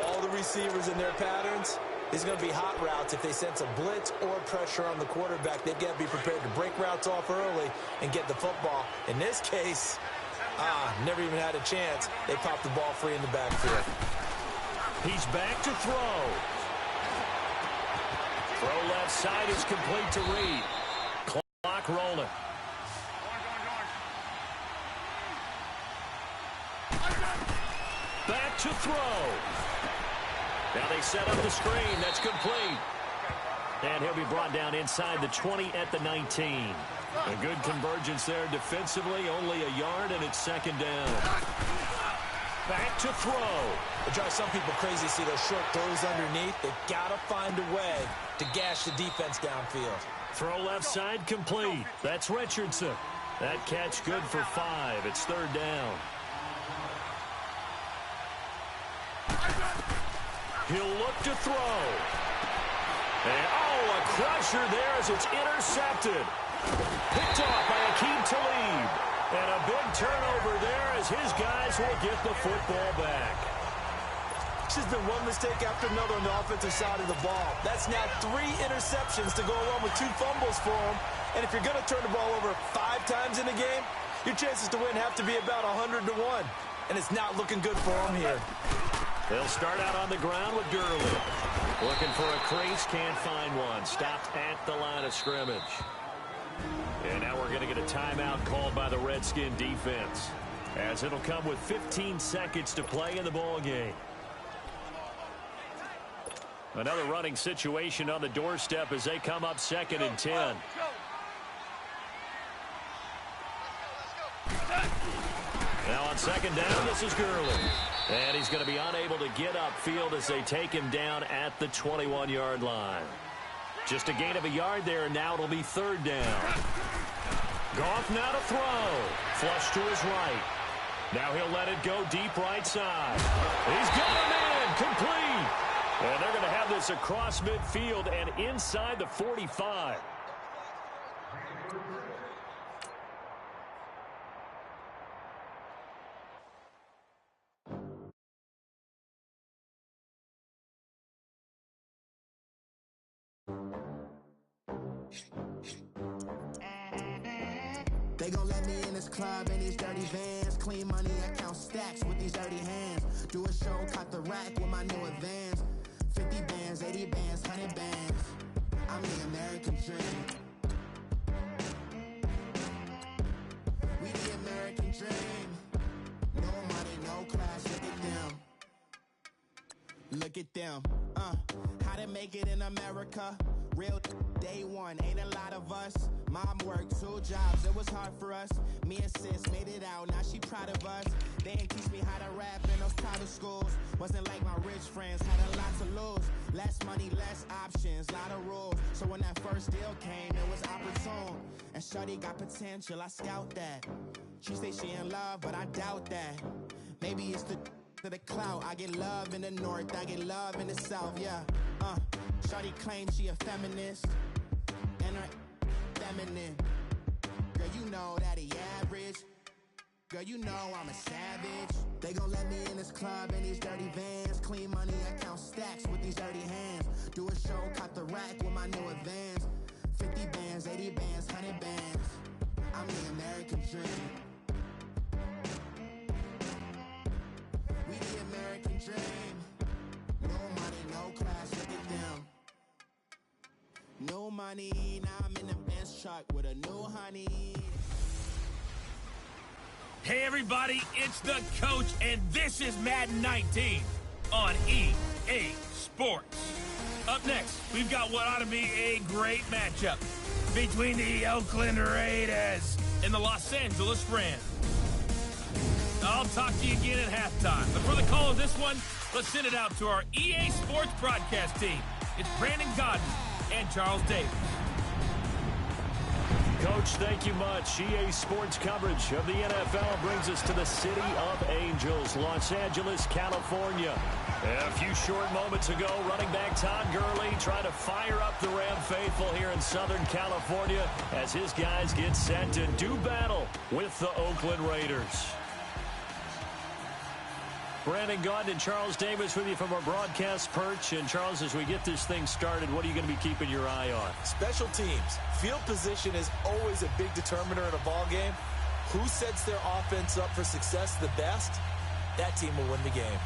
all the receivers in their patterns, these are going to be hot routes. If they sense a blitz or pressure on the quarterback, they've got to be prepared to break routes off early and get the football. In this case, never even had a chance. They popped the ball free in the backfield. He's back to throw. Throw left side is complete to Reed. Clock rolling. Back to throw. Now they set up the screen. That's complete. And he'll be brought down inside the 20 at the 19. A good convergence there defensively. Only a yard, and it's 2nd down. Back to throw. It drives some people crazy to see those short throws underneath. They've got to find a way to gash the defense downfield. Throw left side complete. That's Richardson. That catch good for 5. It's 3rd down. He'll look to throw. And, a crusher there as it's intercepted. Picked off by Akeem Talib. And a big turnover there as his guys will get the football back. It's just been one mistake after another on the offensive side of the ball. That's now 3 interceptions to go along with 2 fumbles for him. And if you're going to turn the ball over 5 times in a game, your chances to win have to be about 100 to 1. And it's not looking good for him here. They'll start out on the ground with Gurley. Looking for a crease, can't find one. Stopped at the line of scrimmage. And now we're going to get a timeout called by the Redskin defense, as it'll come with 15 seconds to play in the ball game. Another running situation on the doorstep as they come up 2nd and 10. Now on 2nd down, this is Gurley. And he's going to be unable to get upfield as they take him down at the 21-yard line. Just a gain of a yard there, and now it'll be 3rd down. Goff now to throw. Flush to his right. Now he'll let it go deep right side. He's got him in. Complete. And they're going to have this across midfield and inside the 45. They gon' let me in this club in these dirty vans. Clean money, I count stacks with these dirty hands. Do a show, cut the rack with my new advance. 50 bands, 80 bands, 100 bands. I'm the American dream. We the American dream. No money, no class, look at them. Look at them, how to make it in America. Real day one, ain't a lot of us. Mom worked 2 jobs, it was hard for us. Me and sis made it out, now she proud of us. They didn't teach me how to rap in those private schools. Wasn't like my rich friends, had a lot to lose. Less money, less options, lot of rules. So when that first deal came, it was opportune. And shorty got potential, I scout that. She say she in love, but I doubt that. Maybe it's to the clout. I get love in the north, I get love in the south, yeah. Shorty claims she a feminist, and her feminine. Girl, you know that he average. Girl, you know I'm a savage. They gon' let me in this club in these dirty vans. Clean money, I count stacks with these dirty hands. Do a show, cop the rack with my new advance. 50 bands, 80 bands, 100 bands. I'm the American dream. We the American dream. No money, no class, look at them. No money, now I'm in the Benz truck with a new honey. Hey everybody, it's the Coach, and this is Madden 19 on EA Sports. Up next, we've got what ought to be a great matchup between the Oakland Raiders and the Los Angeles Rams. I'll talk to you again at halftime. But for the call of this one, let's send it out to our EA Sports broadcast team. It's Brandon Godden and Charles Davis. Coach, thank you much. EA Sports coverage of the NFL brings us to the City of Angels, Los Angeles, California. A few short moments ago, running back Todd Gurley trying to fire up the Ram faithful here in Southern California as his guys get set to do battle with the Oakland Raiders. Brandon Gaudin and Charles Davis with you from our broadcast perch. And, Charles, as we get this thing started, what are you going to be keeping your eye on? Special teams. Field position is always a big determiner in a ball game. Who sets their offense up for success the best? That team will win the game.